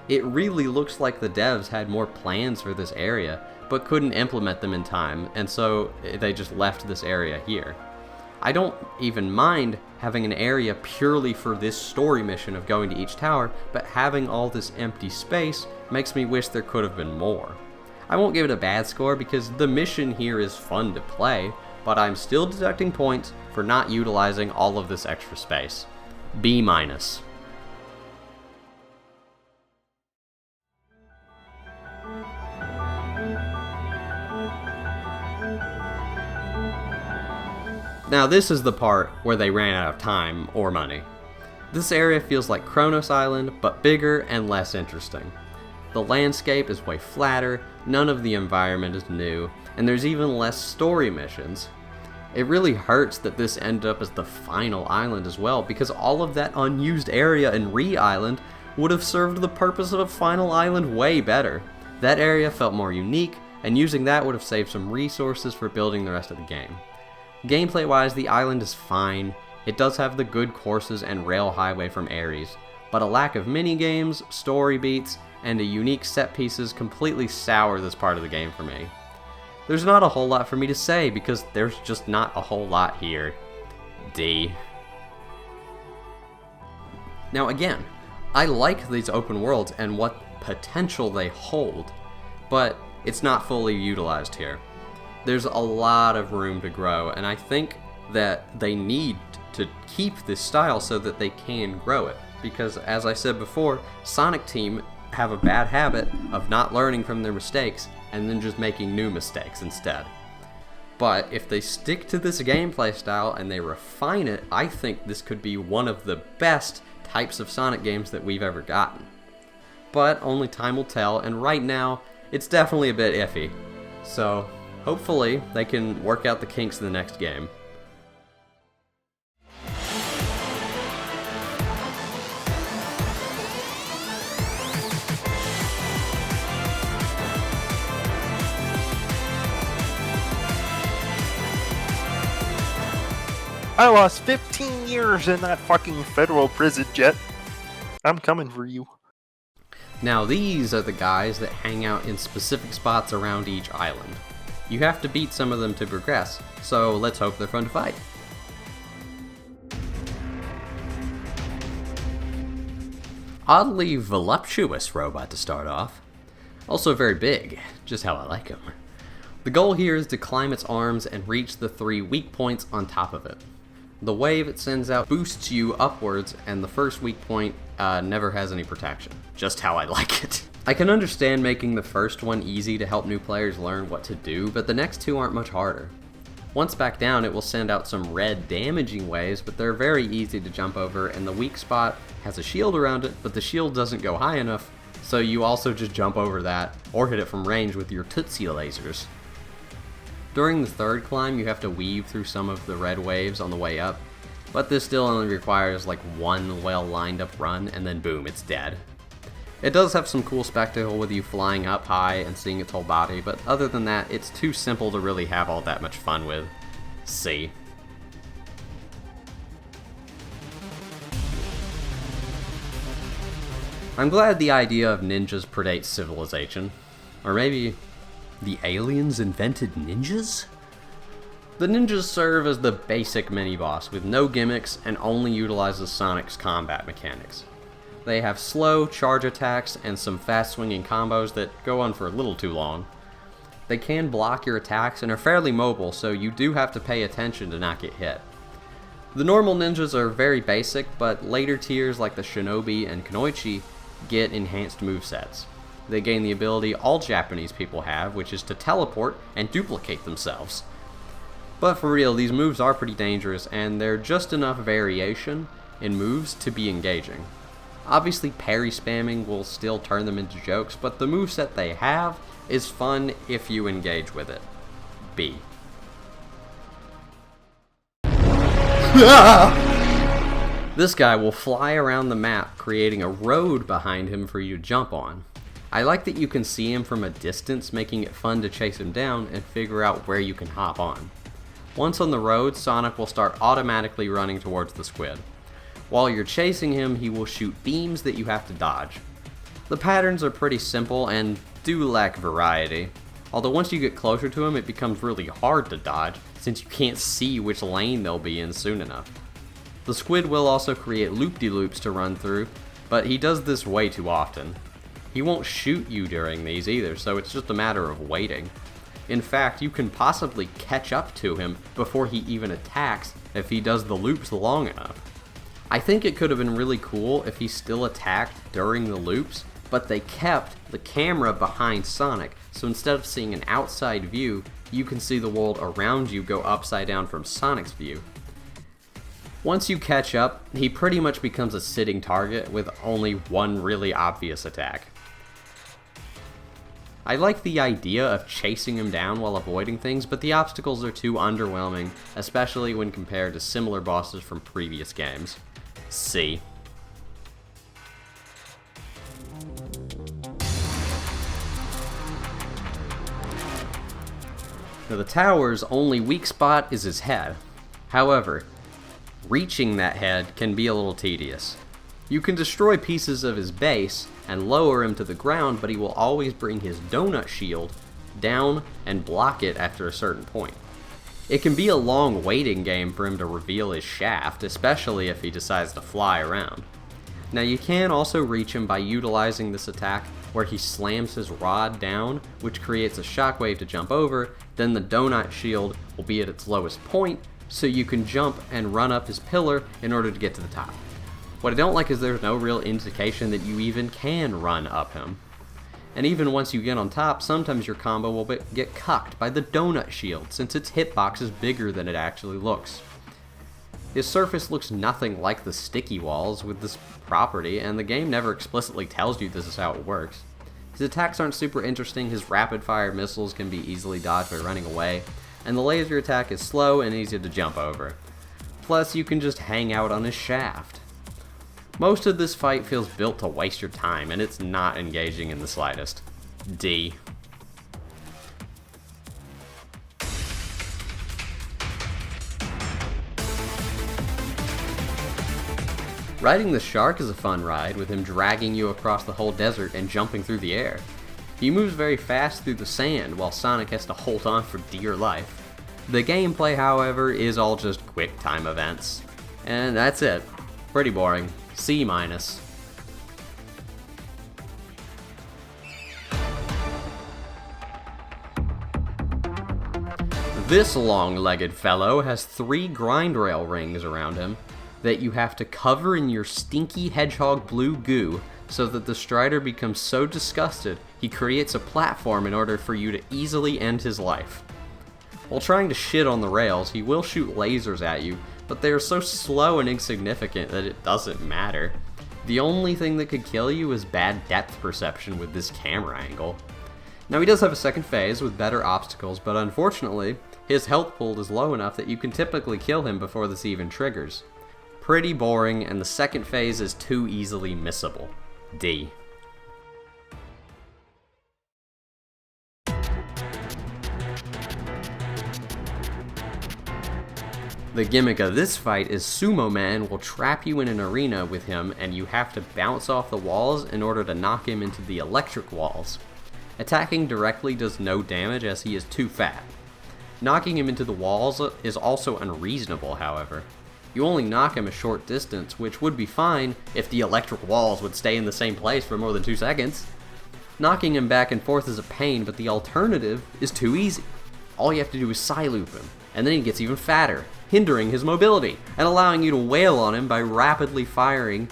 It really looks like the devs had more plans for this area, but couldn't implement them in time, and so they just left this area here. I don't even mind having an area purely for this story mission of going to each tower, but having all this empty space makes me wish there could have been more. I won't give it a bad score because the mission here is fun to play, but I'm still deducting points for not utilizing all of this extra space. B-. Now this is the part where they ran out of time or money. This area feels like Kronos Island, but bigger and less interesting. The landscape is way flatter, none of the environment is new, and there's even less story missions. It really hurts that this ended up as the final island as well, because all of that unused area in Ree Island would have served the purpose of a final island way better. That area felt more unique, and using that would have saved some resources for building the rest of the game. Gameplay wise, the island is fine. It does have the good courses and rail highway from Ares, but a lack of minigames, story beats, and a unique set pieces completely sour this part of the game for me. There's not a whole lot for me to say because there's just not a whole lot here. D. Now again, I like these open worlds and what potential they hold, but it's not fully utilized here. There's a lot of room to grow, and I think that they need to keep this style so that they can grow it. Because as I said before, Sonic Team have a bad habit of not learning from their mistakes and then just making new mistakes instead. But if they stick to this gameplay style and they refine it, I think this could be one of the best types of Sonic games that we've ever gotten. But only time will tell, and right now, it's definitely a bit iffy. So, hopefully, they can work out the kinks in the next game. I lost 15 years in that fucking federal prison, Jet. I'm coming for you. Now these are the guys that hang out in specific spots around each island. You have to beat some of them to progress, so let's hope they're fun to fight. Oddly voluptuous robot to start off. Also very big, just how I like him. The goal here is to climb its arms and reach the 3 weak points on top of it. The wave it sends out boosts you upwards, and the first weak point never has any protection. Just how I like it. I can understand making the first one easy to help new players learn what to do, but the next 2 aren't much harder. Once back down, it will send out some red damaging waves, but they're very easy to jump over, and the weak spot has a shield around it, but the shield doesn't go high enough, so you also just jump over that, or hit it from range with your Tootsie lasers. During the 3rd climb, you have to weave through some of the red waves on the way up, but this still only requires like 1 well lined up run, and then boom, it's dead. It does have some cool spectacle with you flying up high and seeing its whole body, but other than that, it's too simple to really have all that much fun with. See. I'm glad the idea of ninjas predates civilization. Or maybe the aliens invented ninjas? The ninjas serve as the basic mini-boss with no gimmicks and only utilizes Sonic's combat mechanics. They have slow charge attacks and some fast swinging combos that go on for a little too long. They can block your attacks and are fairly mobile, so you do have to pay attention to not get hit. The normal ninjas are very basic, but later tiers like the Shinobi and Kunoichi get enhanced movesets. They gain the ability all Japanese people have, which is to teleport and duplicate themselves. But for real, these moves are pretty dangerous, and they're just enough variation in moves to be engaging. Obviously, parry spamming will still turn them into jokes, but the moveset they have is fun if you engage with it. B. This guy will fly around the map, creating a road behind him for you to jump on. I like that you can see him from a distance, making it fun to chase him down and figure out where you can hop on. Once on the road, Sonic will start automatically running towards the squid. While you're chasing him, he will shoot beams that you have to dodge. The patterns are pretty simple and do lack variety, although once you get closer to him, it becomes really hard to dodge since you can't see which lane they'll be in soon enough. The squid will also create loop-de-loops to run through, but he does this way too often. He won't shoot you during these either, so it's just a matter of waiting. In fact, you can possibly catch up to him before he even attacks if he does the loops long enough. I think it could have been really cool if he still attacked during the loops, but they kept the camera behind Sonic, so instead of seeing an outside view, you can see the world around you go upside down from Sonic's view. Once you catch up, he pretty much becomes a sitting target with only one really obvious attack. I like the idea of chasing him down while avoiding things, but the obstacles are too underwhelming, especially when compared to similar bosses from previous games. C. Now the tower's only weak spot is his head. However, reaching that head can be a little tedious. You can destroy pieces of his base and lower him to the ground, but he will always bring his donut shield down and block it after a certain point. It can be a long waiting game for him to reveal his shaft, especially if he decides to fly around. Now you can also reach him by utilizing this attack where he slams his rod down, which creates a shockwave to jump over, then the donut shield will be at its lowest point, so you can jump and run up his pillar in order to get to the top. What I don't like is there's no real indication that you even can run up him. And even once you get on top, sometimes your combo will get cucked by the donut shield, since its hitbox is bigger than it actually looks. His surface looks nothing like the sticky walls with this property, and the game never explicitly tells you this is how it works. His attacks aren't super interesting, his rapid-fire missiles can be easily dodged by running away, and the laser attack is slow and easy to jump over. Plus, you can just hang out on his shaft. Most of this fight feels built to waste your time, and it's not engaging in the slightest. D. Riding the shark is a fun ride, with him dragging you across the whole desert and jumping through the air. He moves very fast through the sand, while Sonic has to hold on for dear life. The gameplay, however, is all just quick time events. And that's it. Pretty boring. C-. This long-legged fellow has 3 grind rail rings around him that you have to cover in your stinky hedgehog blue goo so that the Strider becomes so disgusted he creates a platform in order for you to easily end his life. While trying to shit on the rails, he will shoot lasers at you, but they are so slow and insignificant that it doesn't matter. The only thing that could kill you is bad depth perception with this camera angle. Now he does have a second phase with better obstacles, but unfortunately, his health pool is low enough that you can typically kill him before this even triggers. Pretty boring, and the second phase is too easily missable. D. The gimmick of this fight is Sumo Man will trap you in an arena with him and you have to bounce off the walls in order to knock him into the electric walls. Attacking directly does no damage as he is too fat. Knocking him into the walls is also unreasonable, however. You only knock him a short distance, which would be fine if the electric walls would stay in the same place for more than 2 seconds. Knocking him back and forth is a pain, but the alternative is too easy. All you have to do is side-loop him, and then he gets even fatter, hindering his mobility, and allowing you to wail on him by rapidly firing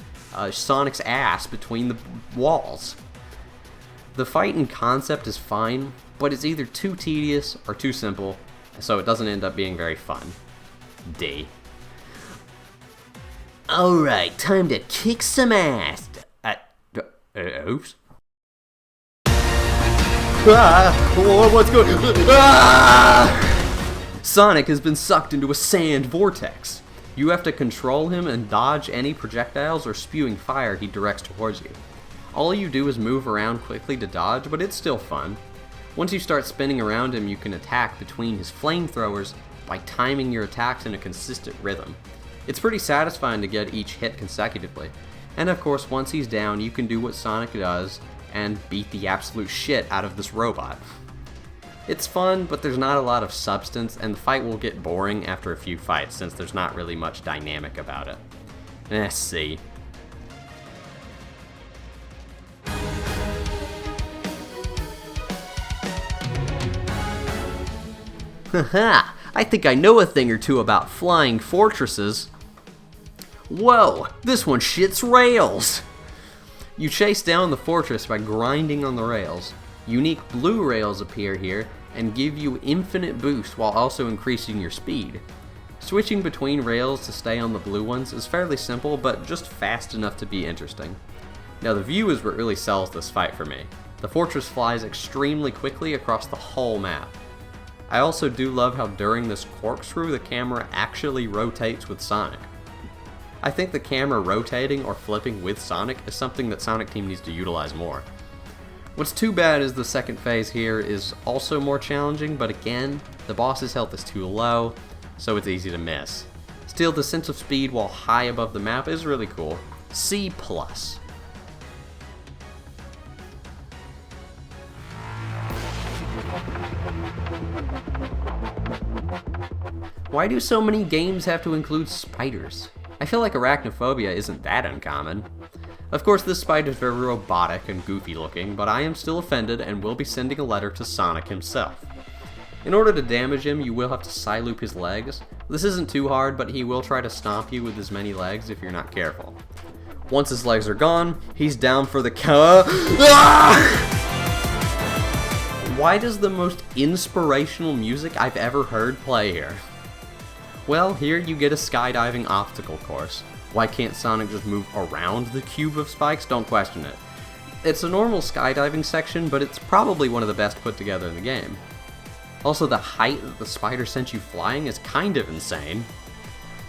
Sonic's ass between the walls. The fight in concept is fine, but it's either too tedious or too simple, so it doesn't end up being very fun. D. Alright, time to kick some ass. Oops. What's going on? Sonic has been sucked into a sand vortex. You have to control him and dodge any projectiles or spewing fire he directs towards you. All you do is move around quickly to dodge, but it's still fun. Once you start spinning around him, you can attack between his flamethrowers by timing your attacks in a consistent rhythm. It's pretty satisfying to get each hit consecutively. And of course, once he's down, you can do what Sonic does and beat the absolute shit out of this robot. It's fun, but there's not a lot of substance, and the fight will get boring after a few fights since there's not really much dynamic about it. C. Haha, I think I know a thing or two about flying fortresses. Whoa, this one shits rails! You chase down the fortress by grinding on the rails. Unique blue rails appear here and give you infinite boost while also increasing your speed. Switching between rails to stay on the blue ones is fairly simple, but just fast enough to be interesting. Now the view is what really sells this fight for me. The fortress flies extremely quickly across the whole map. I also do love how during this corkscrew the camera actually rotates with Sonic. I think the camera rotating or flipping with Sonic is something that Sonic Team needs to utilize more. What's too bad is the second phase here is also more challenging, but again, the boss's health is too low, so it's easy to miss. Still, the sense of speed while high above the map is really cool. C+. Why do so many games have to include spiders? I feel like arachnophobia isn't that uncommon. Of course, this spider is very robotic and goofy looking, but I am still offended and will be sending a letter to Sonic himself. In order to damage him, you will have to side loop his legs. This isn't too hard, but he will try to stomp you with as many legs if you're not careful. Once his legs are gone, he's down for the count. Ah! Why does the most inspirational music I've ever heard play here? Well, here you get a skydiving obstacle course. Why can't Sonic just move around the cube of spikes? Don't question it. It's a normal skydiving section, but it's probably one of the best put together in the game. Also, the height that the spider sent you flying is kind of insane.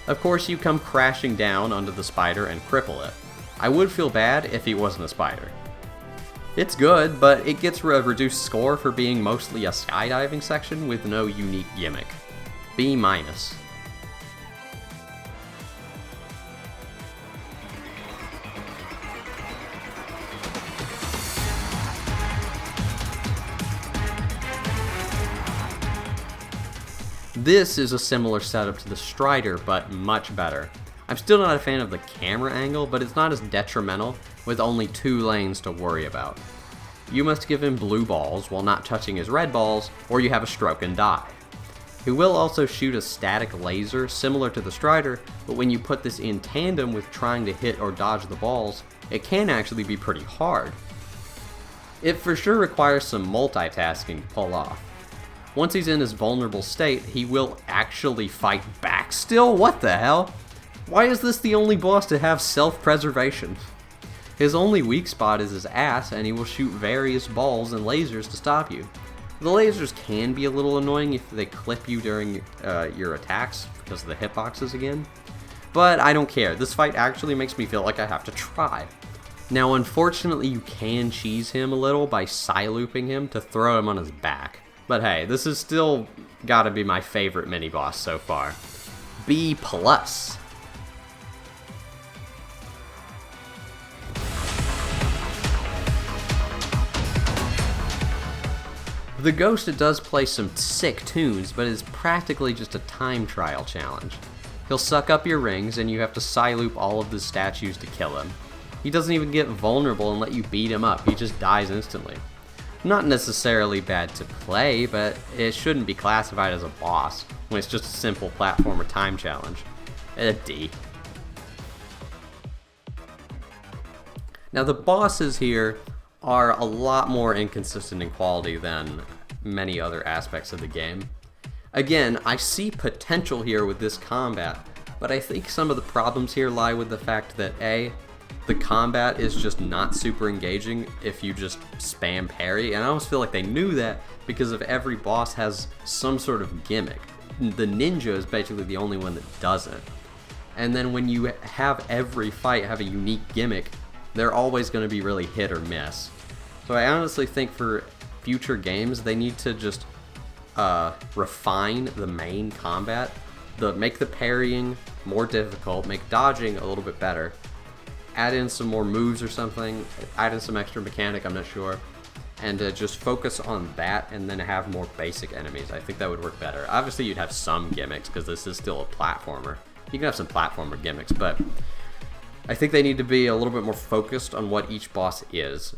Of course, you come crashing down onto the spider and cripple it. I would feel bad if he wasn't a spider. It's good, but it gets a reduced score for being mostly a skydiving section with no unique gimmick. B-. This is a similar setup to the Strider, but much better. I'm still not a fan of the camera angle, but it's not as detrimental with only 2 lanes to worry about. You must give him blue balls while not touching his red balls, or you have a stroke and die. He will also shoot a static laser similar to the Strider, but when you put this in tandem with trying to hit or dodge the balls, it can actually be pretty hard. It for sure requires some multitasking to pull off. Once he's in his vulnerable state, he will actually fight back still? What the hell? Why is this the only boss to have self-preservation? His only weak spot is his ass, and he will shoot various balls and lasers to stop you. The lasers can be a little annoying if they clip you during your attacks because of the hitboxes again. But I don't care, this fight actually makes me feel like I have to try. Now unfortunately you can cheese him a little by side-looping him to throw him on his back. But hey, this is still gotta be my favorite mini-boss so far. B+. The Ghost does play some sick tunes, but is practically just a time trial challenge. He'll suck up your rings, and you have to side-loop all of the statues to kill him. He doesn't even get vulnerable and let you beat him up, he just dies instantly. Not necessarily bad to play, but it shouldn't be classified as a boss, when it's just a simple platformer time challenge. A D. Now the bosses here are a lot more inconsistent in quality than many other aspects of the game. Again, I see potential here with this combat, but I think some of the problems here lie with the fact that A, the combat is just not super engaging if you just spam parry, and I almost feel like they knew that because of every boss has some sort of gimmick. The ninja is basically the only one that doesn't. And then when you have every fight have a unique gimmick, they're always going to be really hit or miss. So I honestly think for future games, they need to just refine the main combat, make the parrying more difficult, make dodging a little bit better, add in some more moves or something, add in some extra mechanic, I'm not sure, and just focus on that and then have more basic enemies. I think that would work better. Obviously you'd have some gimmicks because this is still a platformer. You can have some platformer gimmicks, but I think they need to be a little bit more focused on what each boss is.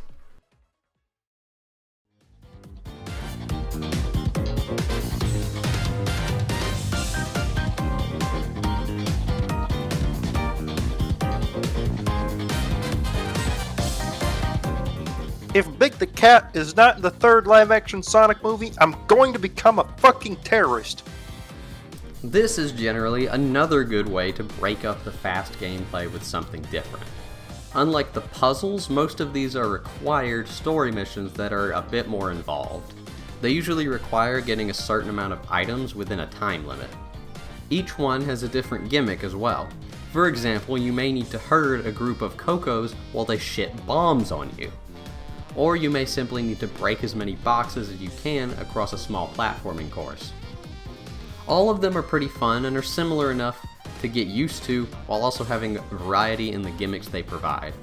If Big the Cat is not in the 3rd live-action Sonic movie, I'm going to become a fucking terrorist. This is generally another good way to break up the fast gameplay with something different. Unlike the puzzles, most of these are required story missions that are a bit more involved. They usually require getting a certain amount of items within a time limit. Each one has a different gimmick as well. For example, you may need to herd a group of Cocos while they shit bombs on you. Or you may simply need to break as many boxes as you can across a small platforming course. All of them are pretty fun and are similar enough to get used to while also having variety in the gimmicks they provide.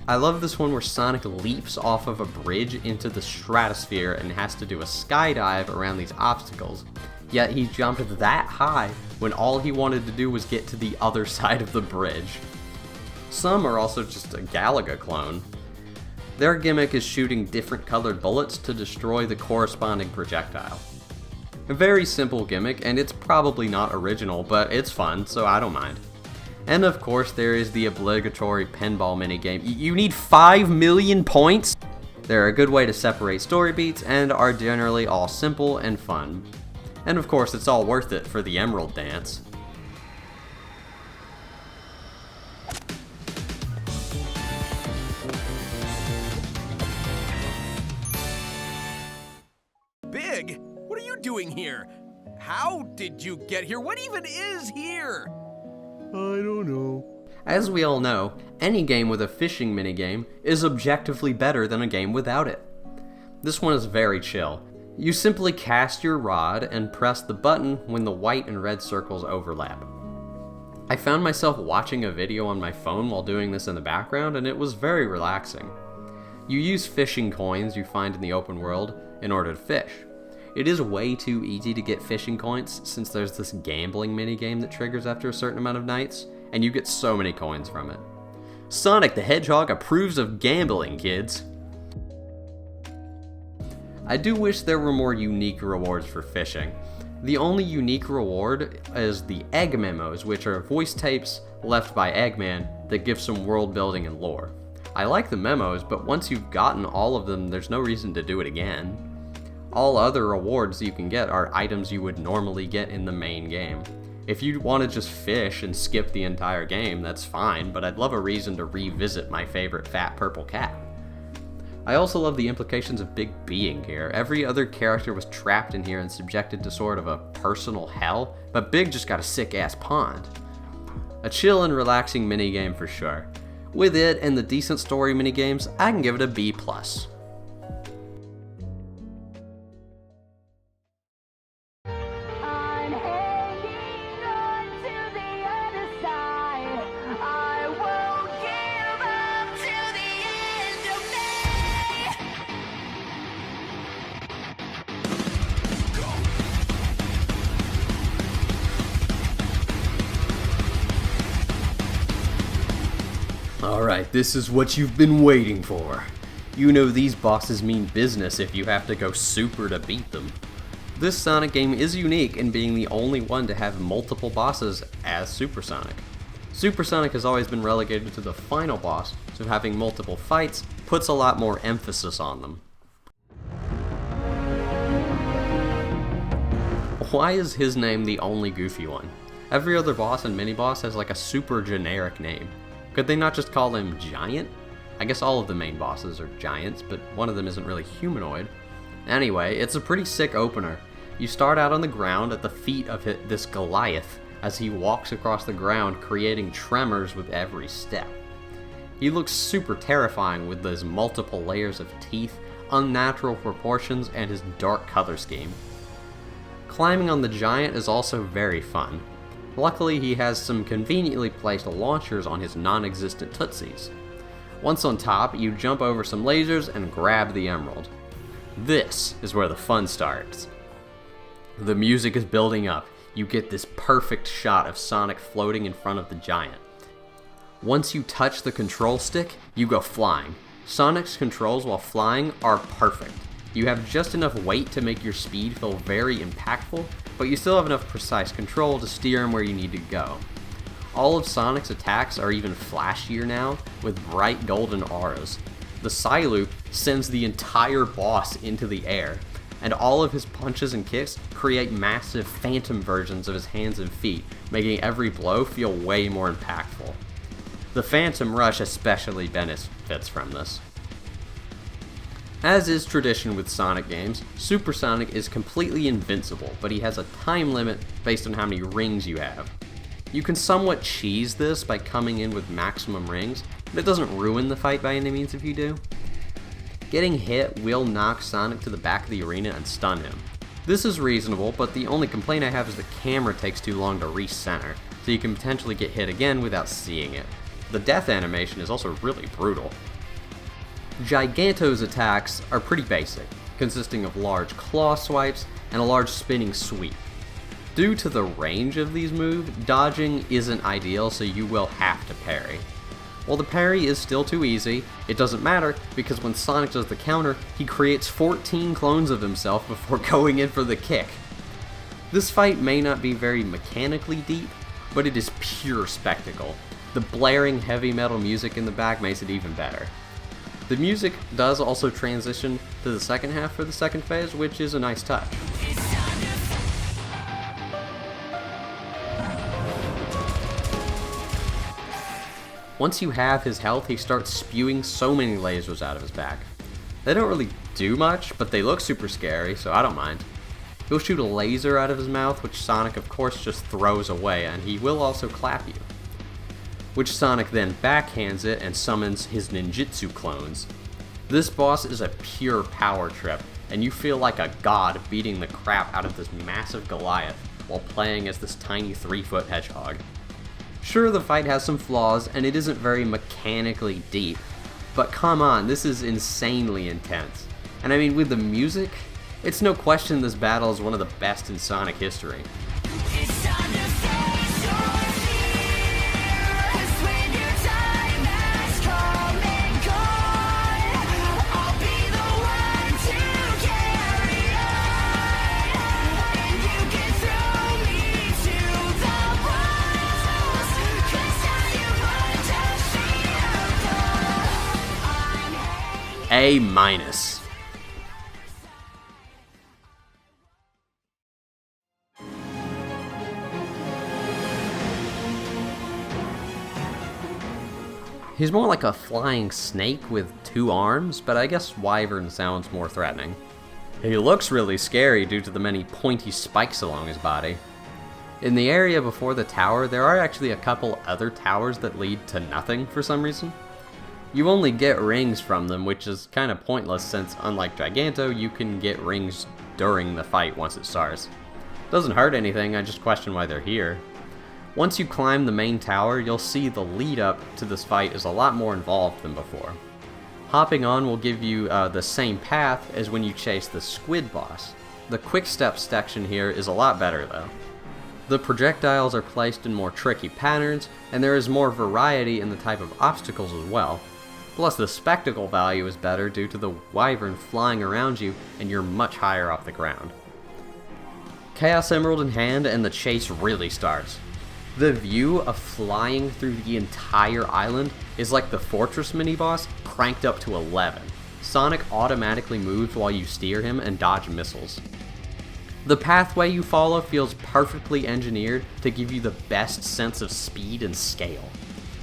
I love this one where Sonic leaps off of a bridge into the stratosphere and has to do a skydive around these obstacles, yet he jumped that high when all he wanted to do was get to the other side of the bridge. Some are also just a Galaga clone. Their gimmick is shooting different colored bullets to destroy the corresponding projectile. A very simple gimmick, and it's probably not original, but it's fun, so I don't mind. And of course, there is the obligatory pinball minigame. You need 5 million points? They're a good way to separate story beats and are generally all simple and fun. And of course, it's all worth it for the Emerald Dance. Big, what are you doing here? How did you get here? What even is here? I don't know. As we all know, any game with a fishing minigame is objectively better than a game without it. This one is very chill. You simply cast your rod and press the button when the white and red circles overlap. I found myself watching a video on my phone while doing this in the background, and it was very relaxing. You use fishing coins you find in the open world in order to fish. It is way too easy to get fishing coins since there's this gambling minigame that triggers after a certain amount of nights, and you get so many coins from it. Sonic the Hedgehog approves of gambling, kids. I do wish there were more unique rewards for fishing. The only unique reward is the Egg Memos, which are voice tapes left by Eggman that give some world building and lore. I like the memos, but once you've gotten all of them, there's no reason to do it again. All other rewards you can get are items you would normally get in the main game. If you want to just fish and skip the entire game, that's fine, but I'd love a reason to revisit my favorite fat purple cat. I also love the implications of Big being here. Every other character was trapped in here and subjected to sort of a personal hell, but Big just got a sick-ass pond. A chill and relaxing minigame for sure. With it and the decent story minigames, I can give it a B+. Alright, this is what you've been waiting for. You know these bosses mean business if you have to go super to beat them. This Sonic game is unique in being the only one to have multiple bosses as Super Sonic. Super Sonic has always been relegated to the final boss, so having multiple fights puts a lot more emphasis on them. Why is his name the only goofy one? Every other boss and mini-boss has like a super generic name. Could they not just call him Giant? I guess all of the main bosses are giants, but one of them isn't really humanoid. Anyway, it's a pretty sick opener. You start out on the ground at the feet of this Goliath as he walks across the ground, creating tremors with every step. He looks super terrifying with his multiple layers of teeth, unnatural proportions, and his dark color scheme. Climbing on the giant is also very fun. Luckily, he has some conveniently placed launchers on his non-existent Tootsies. Once on top, you jump over some lasers and grab the emerald. This is where the fun starts. The music is building up. You get this perfect shot of Sonic floating in front of the giant. Once you touch the control stick, you go flying. Sonic's controls while flying are perfect. You have just enough weight to make your speed feel very impactful, but you still have enough precise control to steer him where you need to go. All of Sonic's attacks are even flashier now, with bright golden auras. The Psyloop sends the entire boss into the air, and all of his punches and kicks create massive phantom versions of his hands and feet, making every blow feel way more impactful. The Phantom Rush especially benefits from this. As is tradition with Sonic games, Super Sonic is completely invincible, but he has a time limit based on how many rings you have. You can somewhat cheese this by coming in with maximum rings, but it doesn't ruin the fight by any means if you do. Getting hit will knock Sonic to the back of the arena and stun him. This is reasonable, but the only complaint I have is the camera takes too long to recenter, so you can potentially get hit again without seeing it. The death animation is also really brutal. Giganto's attacks are pretty basic, consisting of large claw swipes and a large spinning sweep. Due to the range of these moves, dodging isn't ideal, so you will have to parry. While the parry is still too easy, it doesn't matter because when Sonic does the counter, he creates 14 clones of himself before going in for the kick. This fight may not be very mechanically deep, but it is pure spectacle. The blaring heavy metal music in the back makes it even better. The music does also transition to the second half for the second phase, which is a nice touch. Once you have his health, he starts spewing so many lasers out of his back. They don't really do much, but they look super scary, so I don't mind. He'll shoot a laser out of his mouth, which Sonic of course just throws away, and he will also clap you. Which Sonic then backhands it and summons his ninjutsu clones. This boss is a pure power trip, and you feel like a god beating the crap out of this massive Goliath while playing as this tiny 3-foot hedgehog. Sure, the fight has some flaws, and it isn't very mechanically deep, but come on, this is insanely intense. And I mean, with the music, it's no question this battle is one of the best in Sonic history. A-. He's more like a flying snake with 2 arms, but I guess wyvern sounds more threatening. He looks really scary due to the many pointy spikes along his body. In the area before the tower, there are actually a couple other towers that lead to nothing for some reason. You only get rings from them, which is kind of pointless since, unlike Giganto, you can get rings during the fight once it starts. Doesn't hurt anything, I just question why they're here. Once you climb the main tower, you'll see the lead up to this fight is a lot more involved than before. Hopping on will give you the same path as when you chase the squid boss. The quick step section here is a lot better though. The projectiles are placed in more tricky patterns, and there is more variety in the type of obstacles as well. Plus the spectacle value is better due to the wyvern flying around you and you're much higher off the ground. Chaos Emerald in hand and the chase really starts. The view of flying through the entire island is like the Fortress mini-boss cranked up to 11. Sonic automatically moves while you steer him and dodge missiles. The pathway you follow feels perfectly engineered to give you the best sense of speed and scale.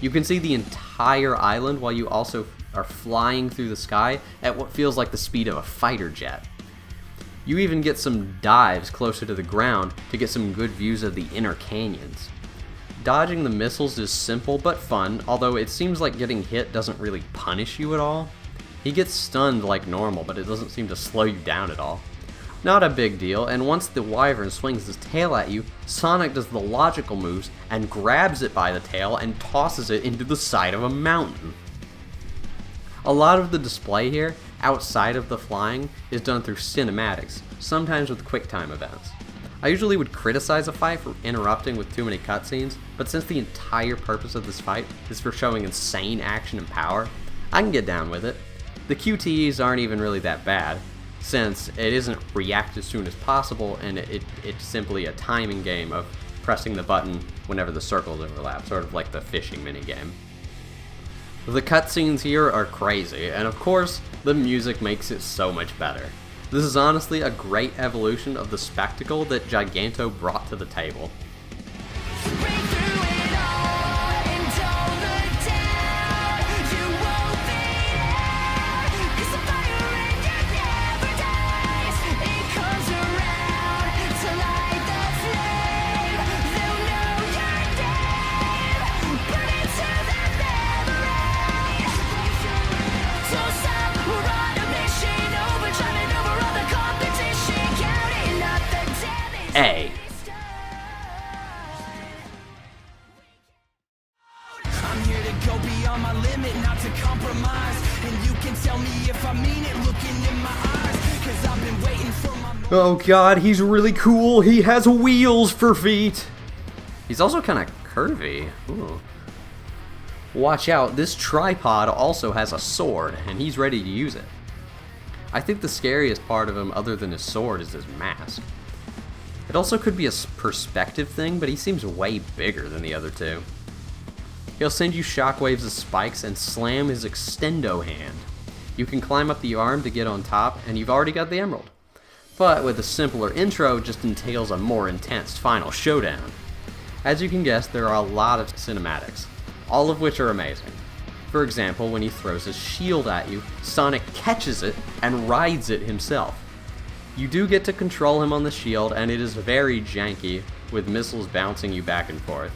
You can see the entire island while you also are flying through the sky at what feels like the speed of a fighter jet. You even get some dives closer to the ground to get some good views of the inner canyons. Dodging the missiles is simple but fun, although it seems like getting hit doesn't really punish you at all. He gets stunned like normal, but it doesn't seem to slow you down at all. Not a big deal, and once the wyvern swings his tail at you, Sonic does the logical moves and grabs it by the tail and tosses it into the side of a mountain. A lot of the display here, outside of the flying, is done through cinematics, sometimes with QuickTime events. I usually would criticize a fight for interrupting with too many cutscenes, but since the entire purpose of this fight is for showing insane action and power, I can get down with it. The QTEs aren't even really that bad, since it isn't react as soon as possible, and it's simply a timing game of pressing the button whenever the circles overlap, sort of like the fishing minigame. The cutscenes here are crazy, and of course, the music makes it so much better. This is honestly a great evolution of the spectacle that Giganto brought to the table. A. I'm here to go beyond my limit, not to compromise. And you can tell me if I mean it, looking in my eyes. Cause I've been waiting for my... Oh god, he's really cool. He has wheels for feet. He's also kind of curvy. Ooh. Watch out, this tripod also has a sword, and he's ready to use it. I think the scariest part of him, other than his sword, is his mask. It also could be a perspective thing, but he seems way bigger than the other two. He'll send you shockwaves as spikes and slam his extendo hand. You can climb up the arm to get on top, and you've already got the emerald. But with a simpler intro, just entails a more intense final showdown. As you can guess, there are a lot of cinematics, all of which are amazing. For example, when he throws his shield at you, Sonic catches it and rides it himself. You do get to control him on the shield, and it is very janky, with missiles bouncing you back and forth.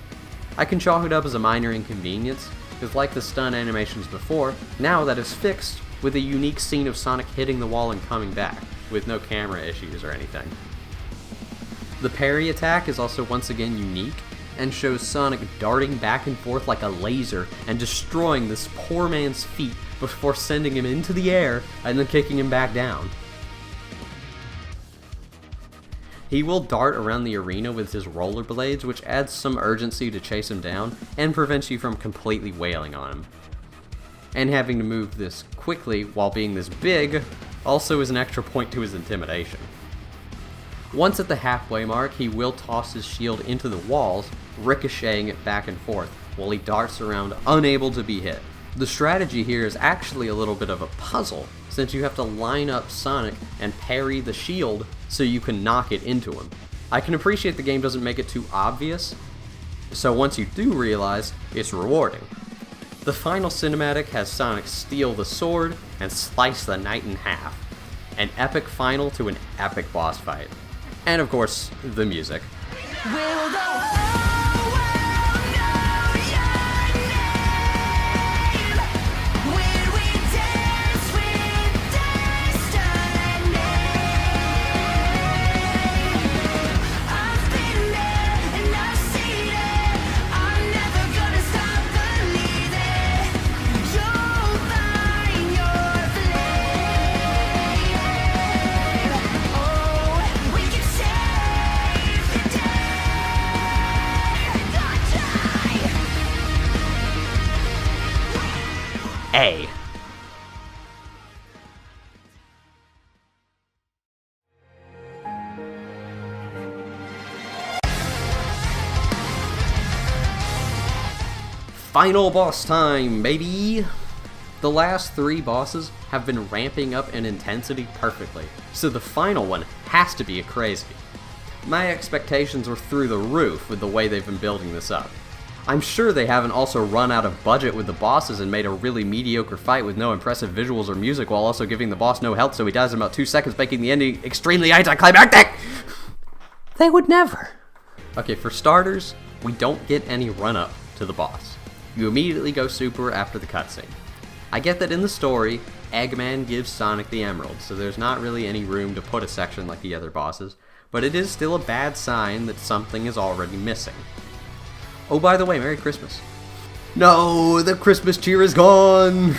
I can chalk it up as a minor inconvenience, because like the stun animations before, now that is fixed with a unique scene of Sonic hitting the wall and coming back, with no camera issues or anything. The parry attack is also once again unique, and shows Sonic darting back and forth like a laser and destroying this poor man's feet before sending him into the air and then kicking him back down. He will dart around the arena with his rollerblades, which adds some urgency to chase him down and prevents you from completely wailing on him. And having to move this quickly while being this big also is an extra point to his intimidation. Once at the halfway mark, he will toss his shield into the walls, ricocheting it back and forth while he darts around unable to be hit. The strategy here is actually a little bit of a puzzle, since you have to line up Sonic and parry the shield so you can knock it into him. I can appreciate the game doesn't make it too obvious, so once you do realize, it's rewarding. The final cinematic has Sonic steal the sword and slice the knight in half. An epic final to an epic boss fight. And of course, the music. Will the whole world know your name? Will we dance with destiny? I've been there and I've seen it. I'm never gonna stop believing. You'll find your flame. Oh, we can save the day. A. Final boss time, baby! The last 3 bosses have been ramping up in intensity perfectly, so the final one has to be a crazy. My expectations were through the roof with the way they've been building this up. I'm sure they haven't also run out of budget with the bosses and made a really mediocre fight with no impressive visuals or music while also giving the boss no health so he dies in about 2 seconds, making the ending extremely anticlimactic! They would never. Okay, for starters, we don't get any run-up to the boss. You immediately go super after the cutscene. I get that in the story, Eggman gives Sonic the Emerald, so there's not really any room to put a section like the other bosses, but it is still a bad sign that something is already missing. Oh, by the way, Merry Christmas. No, the Christmas cheer is gone!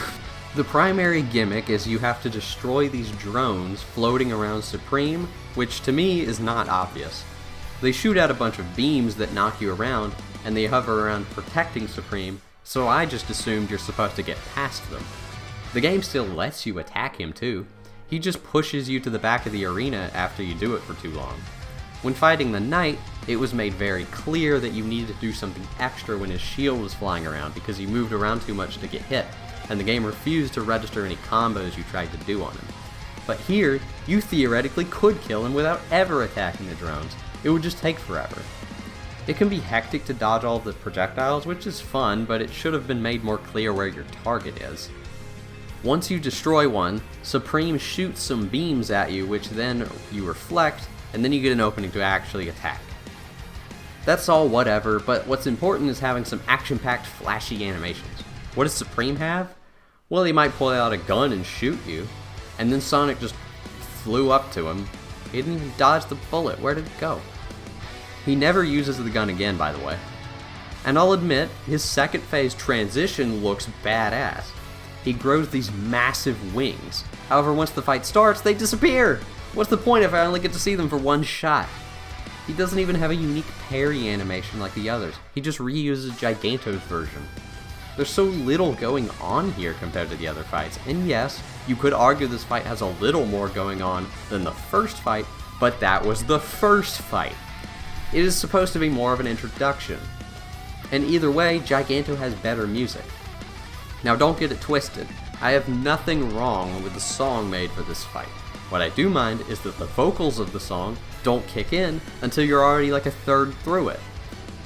The primary gimmick is you have to destroy these drones floating around Supreme, which to me is not obvious. They shoot out a bunch of beams that knock you around, and they hover around protecting Supreme, so I just assumed you're supposed to get past them. The game still lets you attack him too. He just pushes you to the back of the arena after you do it for too long. When fighting the Knight, it was made very clear that you needed to do something extra when his shield was flying around because he moved around too much to get hit, and the game refused to register any combos you tried to do on him. But here, you theoretically could kill him without ever attacking the drones. It would just take forever. It can be hectic to dodge all of the projectiles, which is fun, but it should have been made more clear where your target is. Once you destroy one, Supreme shoots some beams at you, which then you reflect, and then you get an opening to actually attack. That's all whatever, but what's important is having some action-packed, flashy animations. What does Supreme have? Well, he might pull out a gun and shoot you, and then Sonic just flew up to him. He didn't even dodge the bullet. Where did it go? He never uses the gun again, by the way. And I'll admit, his second phase transition looks badass. He grows these massive wings. However, once the fight starts, they disappear! What's the point if I only get to see them for one shot? He doesn't even have a unique parry animation like the others. He just reuses Giganto's version. There's so little going on here compared to the other fights, and yes, you could argue this fight has a little more going on than the first fight, but that was the first fight. It is supposed to be more of an introduction. And either way, Giganto has better music. Now don't get it twisted, I have nothing wrong with the song made for this fight. What I do mind is that the vocals of the song don't kick in until you're already like a third through it.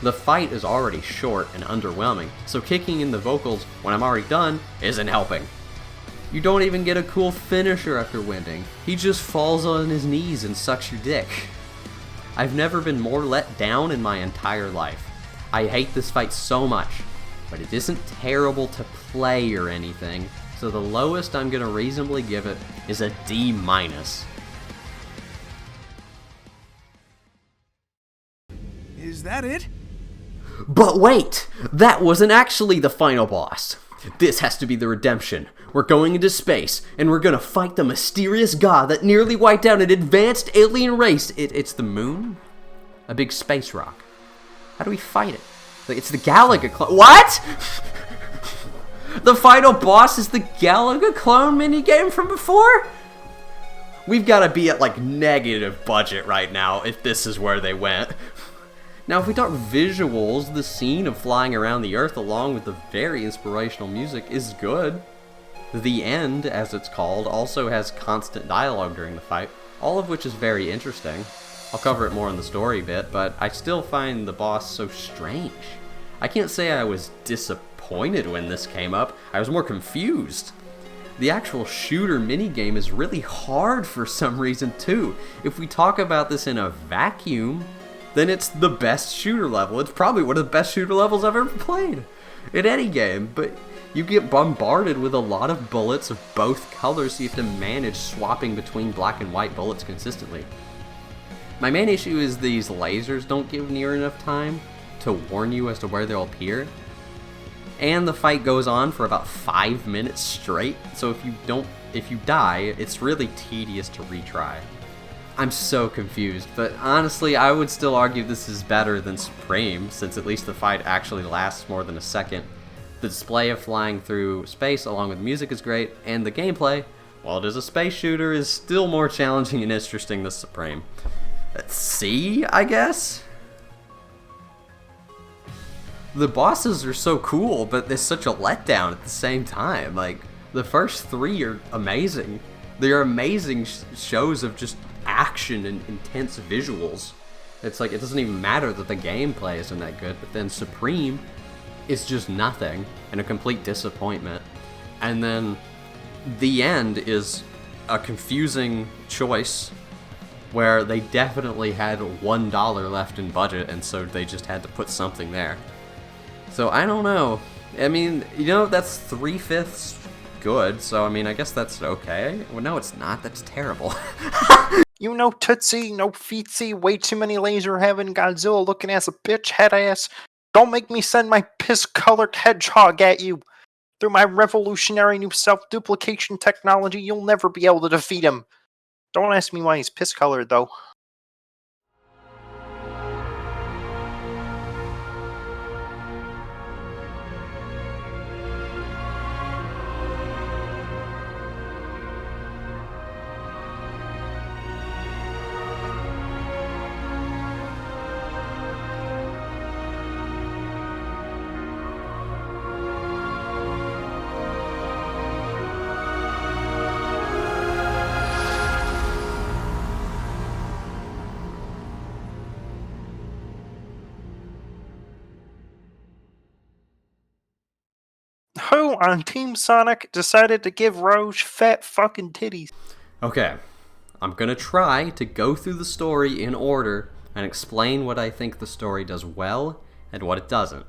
The fight is already short and underwhelming, so kicking in the vocals when I'm already done isn't helping. You don't even get a cool finisher after winning. He just falls on his knees and sucks your dick. I've never been more let down in my entire life. I hate this fight so much, but it isn't terrible to play or anything, so the lowest I'm gonna reasonably give it is a D-. Is that it? But wait! That wasn't actually the final boss! This has to be the redemption. We're going into space, and we're gonna fight the mysterious god that nearly wiped out an advanced alien race. It's the moon? A big space rock. How do we fight it? It's the Galaga clone. What?! The final boss is the Galaga clone minigame from before? We've gotta be at like negative budget right now if this is where they went. Now, if we talk visuals, the scene of flying around the Earth along with the very inspirational music is good. The end, as it's called, also has constant dialogue during the fight, all of which is very interesting. I'll cover it more in the story bit, but I still find the boss so strange. I can't say I was disappointed when this came up, I was more confused. The actual shooter minigame is really hard for some reason too. If we talk about this in a vacuum, then it's the best shooter level. It's probably one of the best shooter levels I've ever played in any game, but you get bombarded with a lot of bullets of both colors, so you have to manage swapping between black and white bullets consistently. My main issue is these lasers don't give near enough time to warn you as to where they'll appear. And the fight goes on for about 5 minutes straight, so if you die, it's really tedious to retry. I'm so confused, but honestly, I would still argue this is better than Supreme, since at least the fight actually lasts more than a second. The display of flying through space along with music is great, and the gameplay, while it is a space shooter, is still more challenging and interesting than Supreme. C, I guess? The bosses are so cool, but it's such a letdown at the same time. Like, the first 3 are amazing. They're amazing shows of just action and intense visuals. It's like, it doesn't even matter that the gameplay isn't that good, but then Supreme is just nothing and a complete disappointment. And then the end is a confusing choice where they definitely had $1 left in budget, and so they just had to put something there. So I don't know. I mean, you know, that's 3/5 good, so I mean, I guess that's okay. Well, no, it's not. That's terrible. You know Tootsie, no Feetsy, way too many laser having Godzilla looking ass a bitch head ass. Don't make me send my piss-colored hedgehog at you. Through my revolutionary new self-duplication technology, you'll never be able to defeat him. Don't ask me why he's piss-colored, though. Who on Team Sonic decided to give Rouge fat fucking titties? Okay, I'm gonna try to go through the story in order and explain what I think the story does well and what it doesn't.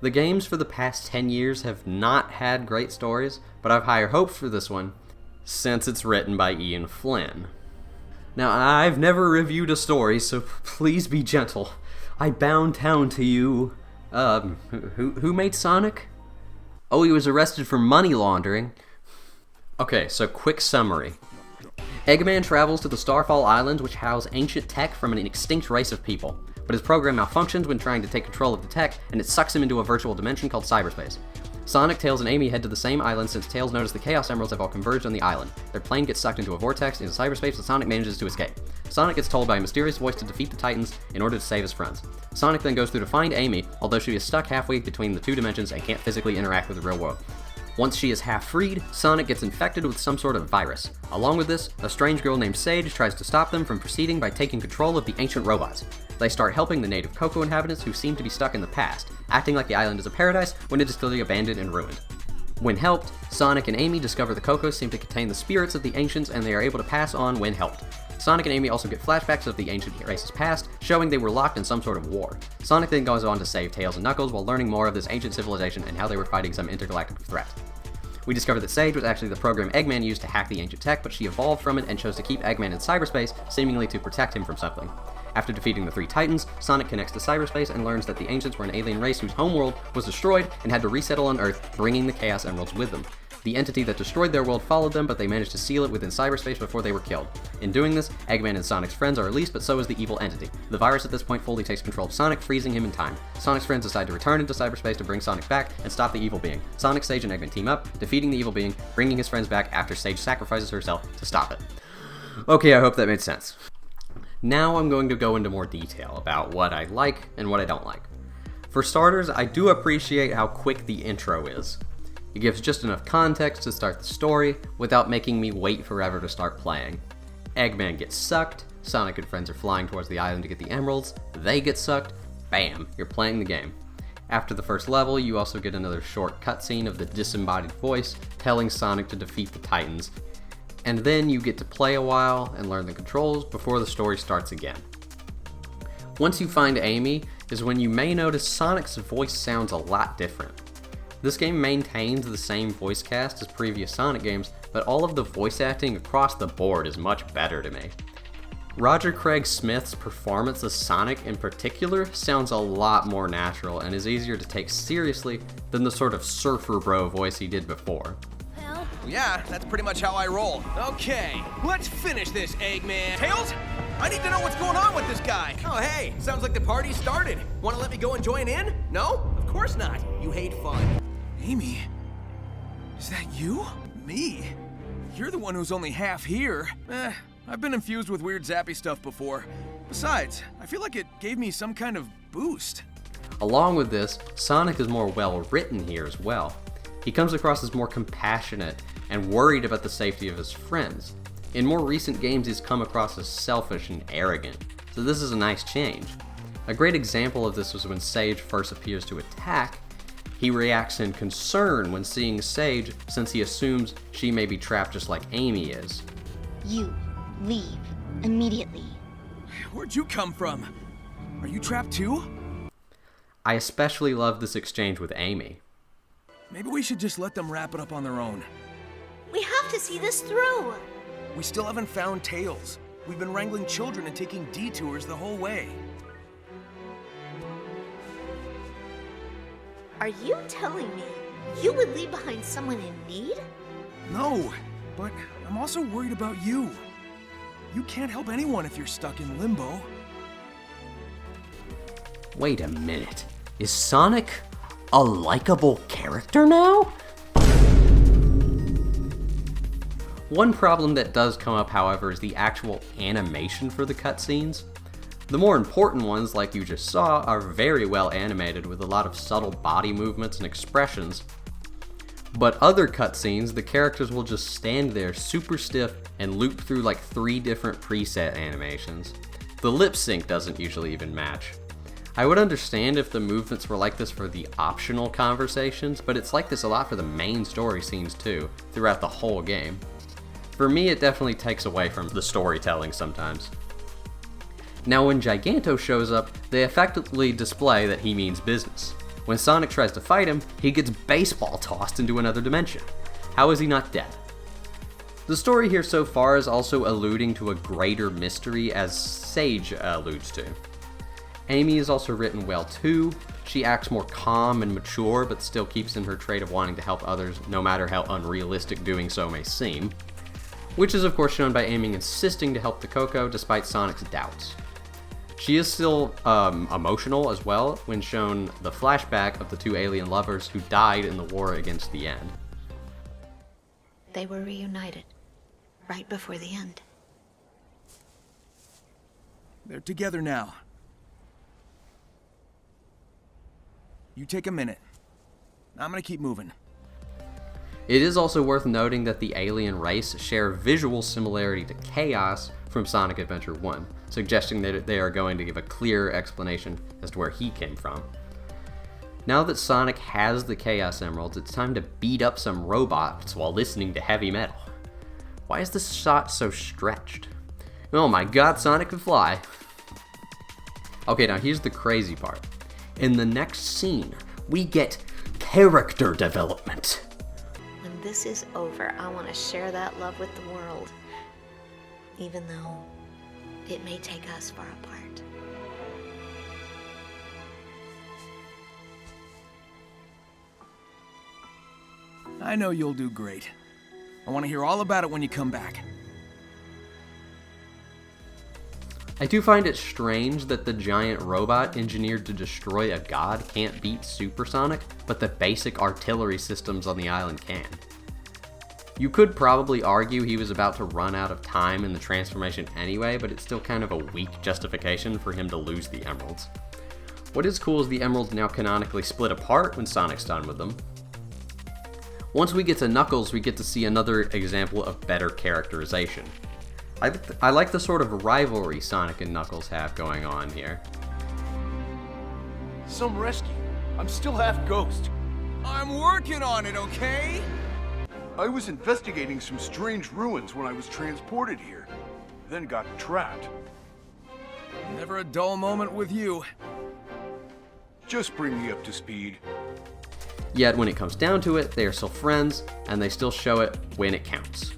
The games for the past 10 years have not had great stories, but I've higher hopes for this one since it's written by Ian Flynn. Now, I've never reviewed a story, so please be gentle. I bow down to you. Who made Sonic? Oh, he was arrested for money laundering. Okay, so quick summary. Eggman travels to the Starfall Islands, which house ancient tech from an extinct race of people. But his program malfunctions when trying to take control of the tech, and it sucks him into a virtual dimension called cyberspace. Sonic, Tails, and Amy head to the same island since Tails noticed the Chaos Emeralds have all converged on the island. Their plane gets sucked into a vortex into cyberspace, and Sonic manages to escape. Sonic gets told by a mysterious voice to defeat the Titans in order to save his friends. Sonic then goes through to find Amy, although she is stuck halfway between the two dimensions and can't physically interact with the real world. Once she is half freed, Sonic gets infected with some sort of virus. Along with this, a strange girl named Sage tries to stop them from proceeding by taking control of the ancient robots. They start helping the native Coco inhabitants who seem to be stuck in the past, acting like the island is a paradise when it is clearly abandoned and ruined. When helped, Sonic and Amy discover the Cocos seem to contain the spirits of the ancients and they are able to pass on when helped. Sonic and Amy also get flashbacks of the ancient race's past, showing they were locked in some sort of war. Sonic then goes on to save Tails and Knuckles while learning more of this ancient civilization and how they were fighting some intergalactic threat. We discover that Sage was actually the program Eggman used to hack the ancient tech, but she evolved from it and chose to keep Eggman in cyberspace, seemingly to protect him from something. After defeating the three Titans, Sonic connects to cyberspace and learns that the ancients were an alien race whose homeworld was destroyed and had to resettle on Earth, bringing the Chaos Emeralds with them. The entity that destroyed their world followed them, but they managed to seal it within cyberspace before they were killed. In doing this, Eggman and Sonic's friends are released, but so is the evil entity. The virus at this point fully takes control of Sonic, freezing him in time. Sonic's friends decide to return into cyberspace to bring Sonic back and stop the evil being. Sonic, Sage, and Eggman team up, defeating the evil being, bringing his friends back after Sage sacrifices herself to stop it. Okay, I hope that made sense. Now I'm going to go into more detail about what I like and what I don't like. For starters, I do appreciate how quick the intro is. It gives just enough context to start the story without making me wait forever to start playing. Eggman gets sucked, Sonic and friends are flying towards the island to get the emeralds, they get sucked, bam, you're playing the game. After the first level, you also get another short cutscene of the disembodied voice telling Sonic to defeat the Titans, and then you get to play a while and learn the controls before the story starts again. Once you find Amy is when you may notice Sonic's voice sounds a lot different. This game maintains the same voice cast as previous Sonic games, but all of the voice acting across the board is much better to me. Roger Craig Smith's performance as Sonic in particular sounds a lot more natural and is easier to take seriously than the sort of surfer bro voice he did before. Yeah, that's pretty much how I roll. Okay, let's finish this, Eggman. Tails, I need to know what's going on with this guy. Oh, hey, sounds like the party started. Want to let me go and join in? No? Of course not. You hate fun. Amy, is that you? Me? You're the one who's only half here. I've been infused with weird zappy stuff before. Besides, I feel like it gave me some kind of boost. Along with this, Sonic is more well written here as well. He comes across as more compassionate and worried about the safety of his friends. In more recent games, he's come across as selfish and arrogant, so this is a nice change. A great example of this was when Sage first appears to attack. He reacts in concern when seeing Sage, since he assumes she may be trapped just like Amy is. You leave immediately. Where'd you come from? Are you trapped too? I especially love this exchange with Amy. Maybe we should just let them wrap it up on their own. We have to see this through. We still haven't found Tails. We've been wrangling children and taking detours the whole way. Are you telling me you would leave behind someone in need? No, but I'm also worried about you. You can't help anyone if you're stuck in limbo. Wait a minute. Is Sonic a likable character now? One problem that does come up, however, is the actual animation for the cutscenes. The more important ones, like you just saw, are very well animated with a lot of subtle body movements and expressions. But other cutscenes, the characters will just stand there super stiff and loop through like 3 different preset animations. The lip sync doesn't usually even match. I would understand if the movements were like this for the optional conversations, but it's like this a lot for the main story scenes too, throughout the whole game. For me, it definitely takes away from the storytelling sometimes. Now when Giganto shows up, they effectively display that he means business. When Sonic tries to fight him, he gets baseball tossed into another dimension. How is he not dead? The story here so far is also alluding to a greater mystery, as Sage alludes to. Amy is also written well too. She acts more calm and mature, but still keeps in her trait of wanting to help others, no matter how unrealistic doing so may seem. Which is of course shown by Amy insisting to help the Coco despite Sonic's doubts. She is still emotional as well when shown the flashback of the 2 alien lovers who died in the war against the End. They were reunited right before the end. They're together now. You take a minute. I'm gonna keep moving. It is also worth noting that the alien race share visual similarity to Chaos from Sonic Adventure 1, suggesting that they are going to give a clear explanation as to where he came from. Now that Sonic has the Chaos Emeralds, it's time to beat up some robots while listening to heavy metal. Why is this shot so stretched? Oh my god, Sonic can fly! Okay, now here's the crazy part. In the next scene, we get character development. When this is over, I want to share that love with the world. Even though it may take us far apart. I know you'll do great. I want to hear all about it when you come back. I do find it strange that the giant robot engineered to destroy a god can't beat Supersonic, but the basic artillery systems on the island can. You could probably argue he was about to run out of time in the transformation anyway, but it's still kind of a weak justification for him to lose the emeralds. What is cool is the emeralds now canonically split apart when Sonic's done with them. Once we get to Knuckles, we get to see another example of better characterization. I like the sort of rivalry Sonic and Knuckles have going on here. Some rescue. I'm still half ghost. I'm working on it, okay? I was investigating some strange ruins when I was transported here, then got trapped. Never a dull moment with you. Just bring me up to speed. Yet when it comes down to it, they are still friends, and they still show it when it counts.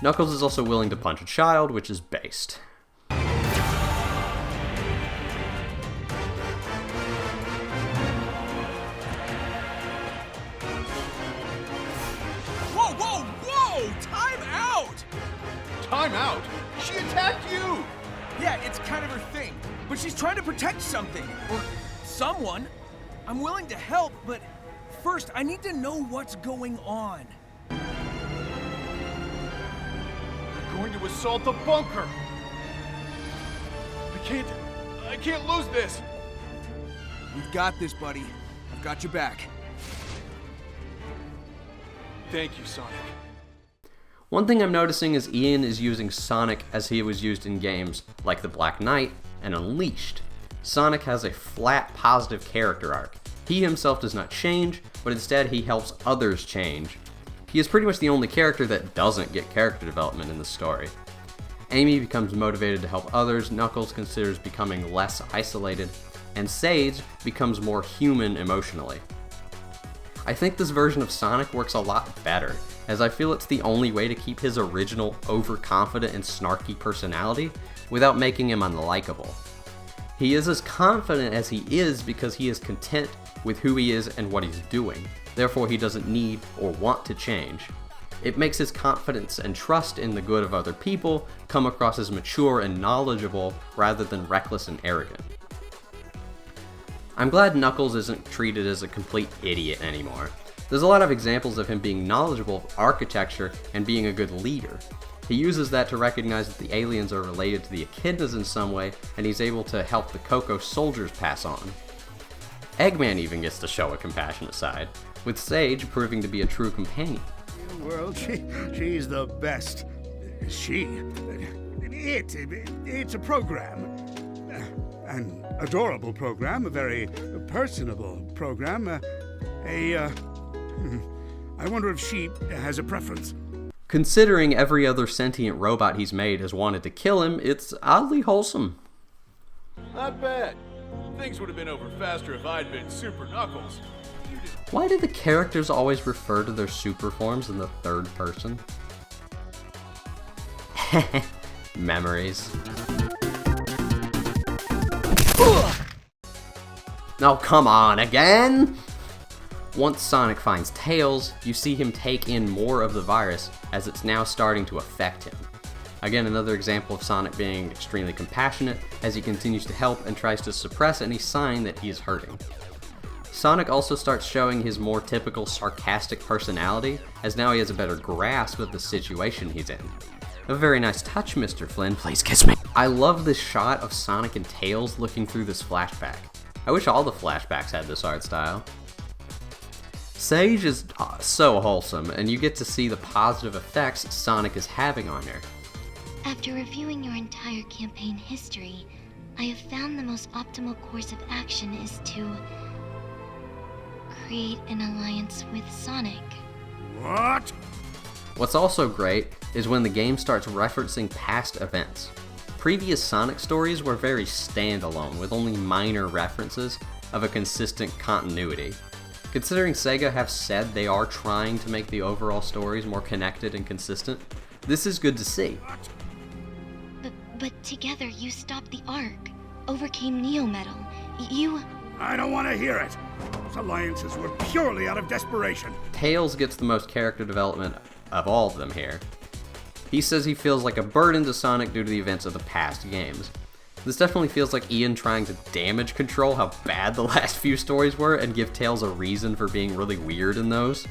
Knuckles is also willing to punch a child, which is based. Whoa, whoa, whoa! Time out! Time out! She attacked you! Yeah, it's kind of her thing. But she's trying to protect something. Or someone. I'm willing to help, but first I need to know what's going on. Going to assault the bunker! I can't lose this! We've got this, buddy. I've got your back. Thank you, Sonic. One thing I'm noticing is Ian is using Sonic as he was used in games like The Black Knight and Unleashed. Sonic has a flat, positive character arc. He himself does not change, but instead he helps others change. He is pretty much the only character that doesn't get character development in the story. Amy becomes motivated to help others, Knuckles considers becoming less isolated, and Sage becomes more human emotionally. I think this version of Sonic works a lot better, as I feel it's the only way to keep his original overconfident and snarky personality without making him unlikable. He is as confident as he is because he is content with who he is and what he's doing. Therefore, he doesn't need or want to change. It makes his confidence and trust in the good of other people come across as mature and knowledgeable rather than reckless and arrogant. I'm glad Knuckles isn't treated as a complete idiot anymore. There's a lot of examples of him being knowledgeable of architecture and being a good leader. He uses that to recognize that the aliens are related to the echidnas in some way, and he's able to help the Coco soldiers pass on. Eggman even gets to show a compassionate side, with Sage proving to be a true companion. Well, she's the best. It's a program. An adorable program, a very personable program. I wonder if she has a preference. Considering every other sentient robot he's made has wanted to kill him, it's oddly wholesome. Not bad. Things would have been over faster if I'd been Super Knuckles. Why do the characters always refer to their super forms in the third person? Memories. Oh, come on, again? Once Sonic finds Tails, you see him take in more of the virus as it's now starting to affect him. Again, another example of Sonic being extremely compassionate as he continues to help and tries to suppress any sign that he is hurting. Sonic also starts showing his more typical sarcastic personality, as now he has a better grasp of the situation he's in. A very nice touch, Mr. Flynn. Please kiss me. I love this shot of Sonic and Tails looking through this flashback. I wish all the flashbacks had this art style. Sage is so wholesome, and you get to see the positive effects Sonic is having on her. After reviewing your entire campaign history, I have found the most optimal course of action is to create an alliance with Sonic. What? What's also great is when the game starts referencing past events. Previous Sonic stories were very standalone, with only minor references of a consistent continuity. Considering Sega have said they are trying to make the overall stories more connected and consistent, this is good to see. But together you stopped the Ark, overcame Neo-Metal. You... I don't want to hear it. Those alliances were purely out of desperation. Tails gets the most character development of all of them here. He says he feels like a burden to Sonic due to the events of the past games. This definitely feels like Ian trying to damage control how bad the last few stories were and give Tails a reason for being really weird in those.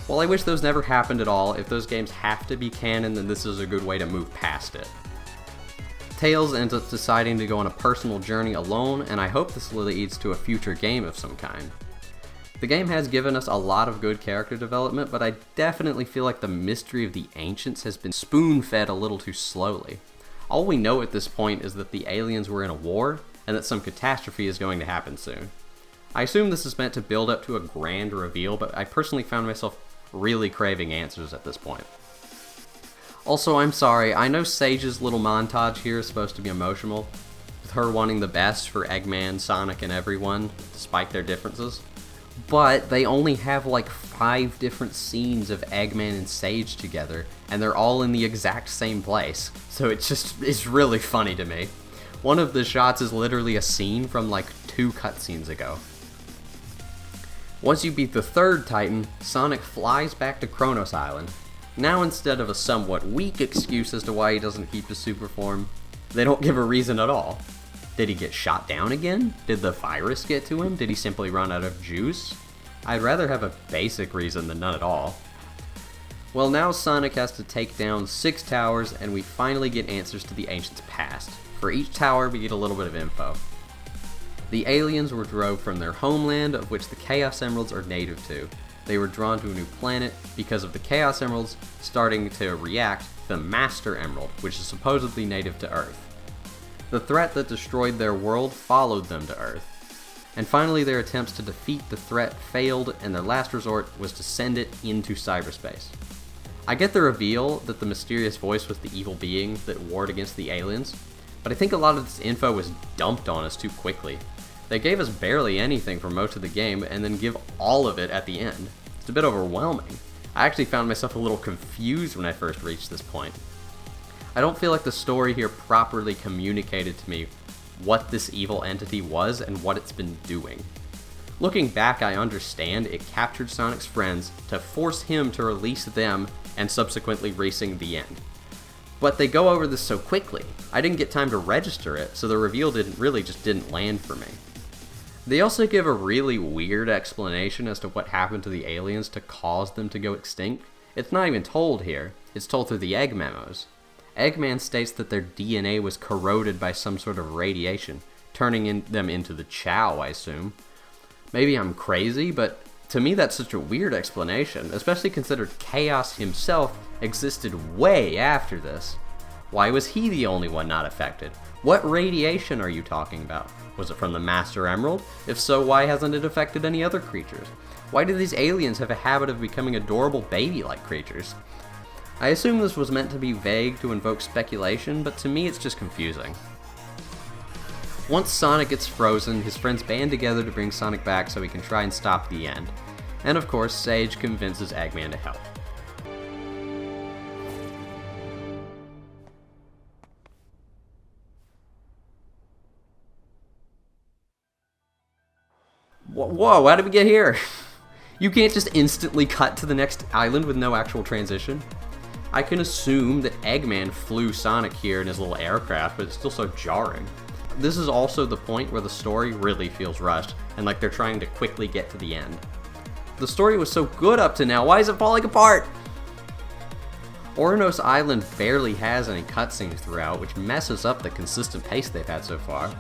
While I wish those never happened at all, if those games have to be canon, then this is a good way to move past it. Tails ends up deciding to go on a personal journey alone, and I hope this leads to a future game of some kind. The game has given us a lot of good character development, but I definitely feel like the mystery of the Ancients has been spoon-fed a little too slowly. All we know at this point is that the aliens were in a war, and that some catastrophe is going to happen soon. I assume this is meant to build up to a grand reveal, but I personally found myself really craving answers at this point. Also, I'm sorry, I know Sage's little montage here is supposed to be emotional, with her wanting the best for Eggman, Sonic, and everyone, despite their differences. But they only have like 5 different scenes of Eggman and Sage together, and they're all in the exact same place. So it's really funny to me. One of the shots is literally a scene from like 2 cutscenes ago. Once you beat the 3rd Titan, Sonic flies back to Kronos Island. Now instead of a somewhat weak excuse as to why he doesn't keep his super form, they don't give a reason at all. Did he get shot down again? Did the virus get to him? Did he simply run out of juice? I'd rather have a basic reason than none at all. Well, now Sonic has to take down 6 towers, and we finally get answers to the Ancients' past. For each tower, we get a little bit of info. The aliens were drove from their homeland, of which the Chaos Emeralds are native to. They were drawn to a new planet because of the Chaos Emeralds starting to react to the Master Emerald, which is supposedly native to Earth. The threat that destroyed their world followed them to Earth. And finally, their attempts to defeat the threat failed, and their last resort was to send it into cyberspace. I get the reveal that the mysterious voice was the evil being that warred against the aliens, but I think a lot of this info was dumped on us too quickly. They gave us barely anything for most of the game, and then give all of it at the end. It's a bit overwhelming. I actually found myself a little confused when I first reached this point. I don't feel like the story here properly communicated to me what this evil entity was and what it's been doing. Looking back, I understand it captured Sonic's friends to force him to release them and subsequently reaching the end. But they go over this so quickly, I didn't get time to register it, so the reveal didn't land for me. They also give a really weird explanation as to what happened to the aliens to cause them to go extinct. It's not even told here, it's told through the Egg memos. Eggman states that their DNA was corroded by some sort of radiation, turning them into the Chow, I assume. Maybe I'm crazy, but to me that's such a weird explanation, especially considered Chaos himself existed way after this. Why was he the only one not affected? What radiation are you talking about? Was it from the Master Emerald? If so, why hasn't it affected any other creatures? Why do these aliens have a habit of becoming adorable baby-like creatures? I assume this was meant to be vague to invoke speculation, but to me it's just confusing. Once Sonic gets frozen, his friends band together to bring Sonic back so he can try and stop the end. And of course, Sage convinces Eggman to help. Whoa, how did we get here? You can't just instantly cut to the next island with no actual transition. I can assume that Eggman flew Sonic here in his little aircraft, but it's still so jarring. This is also the point where the story really feels rushed, and like they're trying to quickly get to the end. The story was so good up to now, why is it falling apart? Oranos Island barely has any cutscenes throughout, which messes up the consistent pace they've had so far.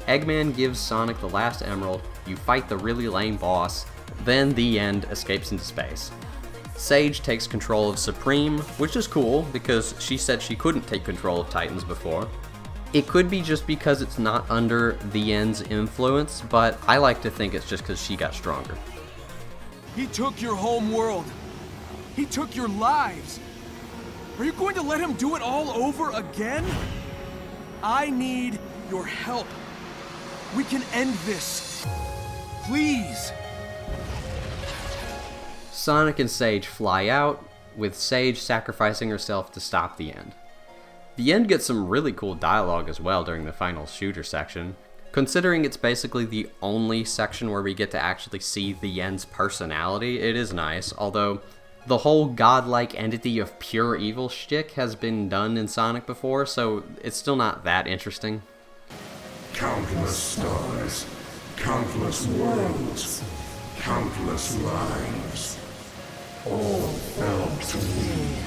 Eggman gives Sonic the last emerald, you fight the really lame boss, then the end escapes into space. Sage takes control of Supreme, which is cool because she said she couldn't take control of Titans before. It could be just because it's not under the end's influence, but I like to think it's just because she got stronger. He took your home world. He took your lives. Are you going to let him do it all over again? I need your help. We can end this. Please. Sonic and Sage fly out, with Sage sacrificing herself to stop the end. The end gets some really cool dialogue as well during the final shooter section, considering it's basically the only section where we get to actually see the end's personality. It is nice, although the whole godlike entity of pure evil shtick has been done in Sonic before, so it's still not that interesting. Countless stars, countless worlds, countless lives, all fell to me,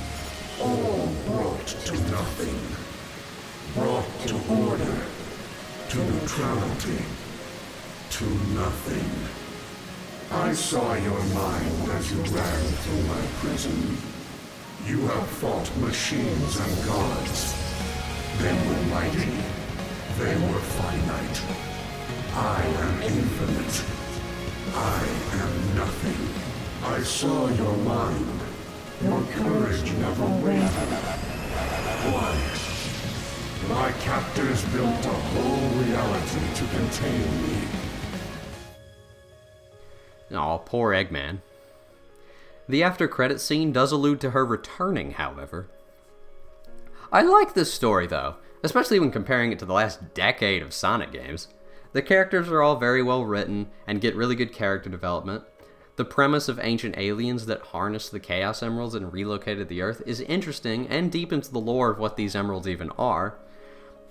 all brought to nothing, brought to order, to neutrality, to nothing. I saw your mind as you ran through my prison. You have fought machines and gods. They were mighty. They were finite. I am infinite. I am nothing. I saw your mind. Your courage never wavered. Why? My captors built a whole reality to contain me. Aw, poor Eggman. The after-credit scene does allude to her returning, however. I like this story, though, especially when comparing it to the last decade of Sonic games. The characters are all very well written and get really good character development. The premise of ancient aliens that harnessed the Chaos Emeralds and relocated the Earth is interesting and deepens the lore of what these emeralds even are.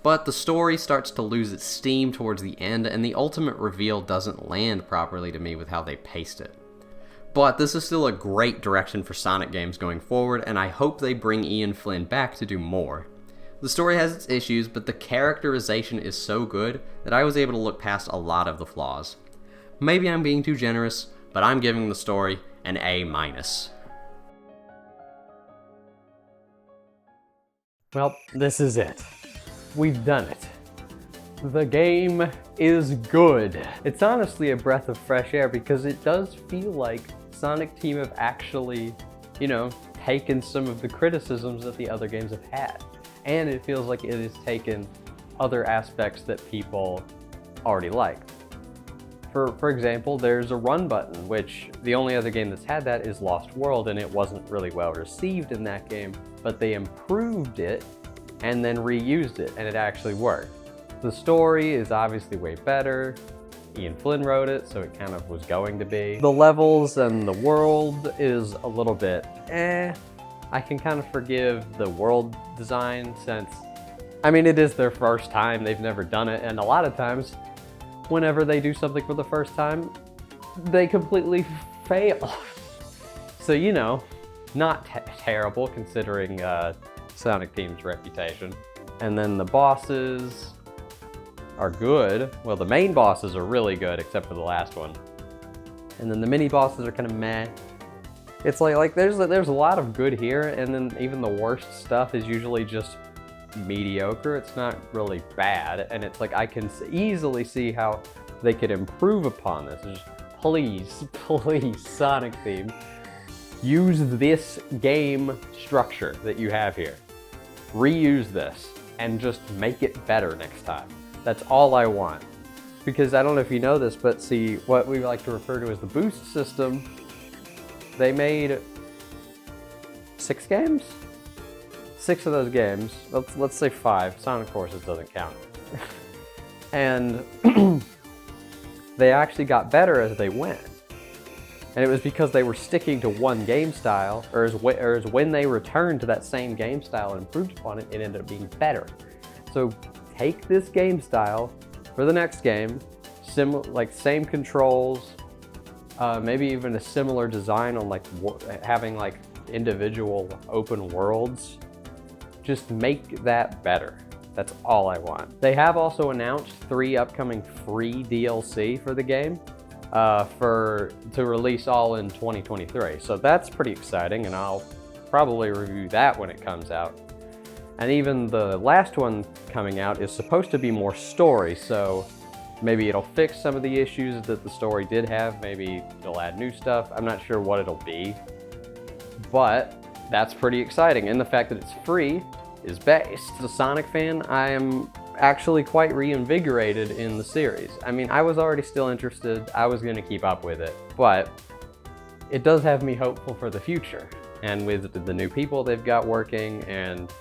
But the story starts to lose its steam towards the end, and the ultimate reveal doesn't land properly to me with how they paced it. But this is still a great direction for Sonic games going forward, and I hope they bring Ian Flynn back to do more. The story has its issues, but the characterization is so good that I was able to look past a lot of the flaws. Maybe I'm being too generous, but I'm giving the story an A-. Well, this is it. We've done it. The game is good. It's honestly a breath of fresh air because it does feel like Sonic Team have actually, taken some of the criticisms that the other games have had. And it feels like it has taken other aspects that people already liked. For example, there's a run button, which the only other game that's had that is Lost World, and it wasn't really well received in that game, but they improved it and then reused it, and it actually worked. The story is obviously way better. Ian Flynn wrote it, so it kind of was going to be. The levels and the world is a little bit I can kind of forgive the world design since, it is their first time, they've never done it, and a lot of times, whenever they do something for the first time, they completely fail. So, not terrible considering Sonic Team's reputation. And then the bosses are good. Well, the main bosses are really good, except for the last one. And then the mini bosses are kind of meh. It's like there's a lot of good here, and then even the worst stuff is usually just mediocre. It's not really bad, and it's like I can easily see how they could improve upon this. Just please, Sonic Team, use this game structure that you have here. Reuse this and just make it better next time. That's all I want. Because I don't know if you know this, but see, what we like to refer to as the boost system, they made 6 games? 6 of those games, let's say 5, Sonic Forces doesn't count. And they actually got better as they went. And it was because they were sticking to one game style, or as when they returned to that same game style and improved upon it, it ended up being better. So take this game style for the next game, same controls, maybe even a similar design on having individual open worlds, just make that better. That's all I want. They have also announced 3 upcoming free DLC for the game to release all in 2023. So that's pretty exciting, and I'll probably review that when it comes out. And even the last one coming out is supposed to be more story, so maybe it'll fix some of the issues that the story did have. Maybe it'll add new stuff. I'm not sure what it'll be, but that's pretty exciting. And the fact that it's free is based. As a Sonic fan, I am actually quite reinvigorated in the series. I mean, I was already still interested. I was going to keep up with it, but it does have me hopeful for the future. And with the new people they've got working and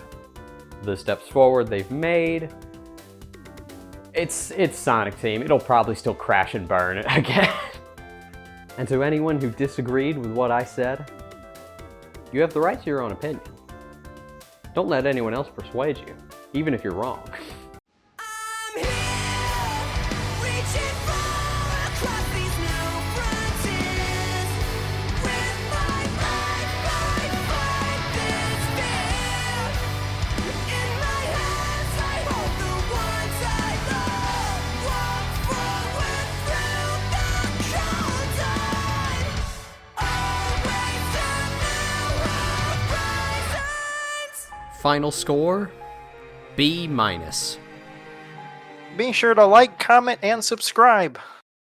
the steps forward they've made, it's Sonic Team. It'll probably still crash and burn again. And to anyone who disagreed with what I said, you have the right to your own opinion. Don't let anyone else persuade you, even if you're wrong. Final score, B-. Be sure to like, comment, and subscribe.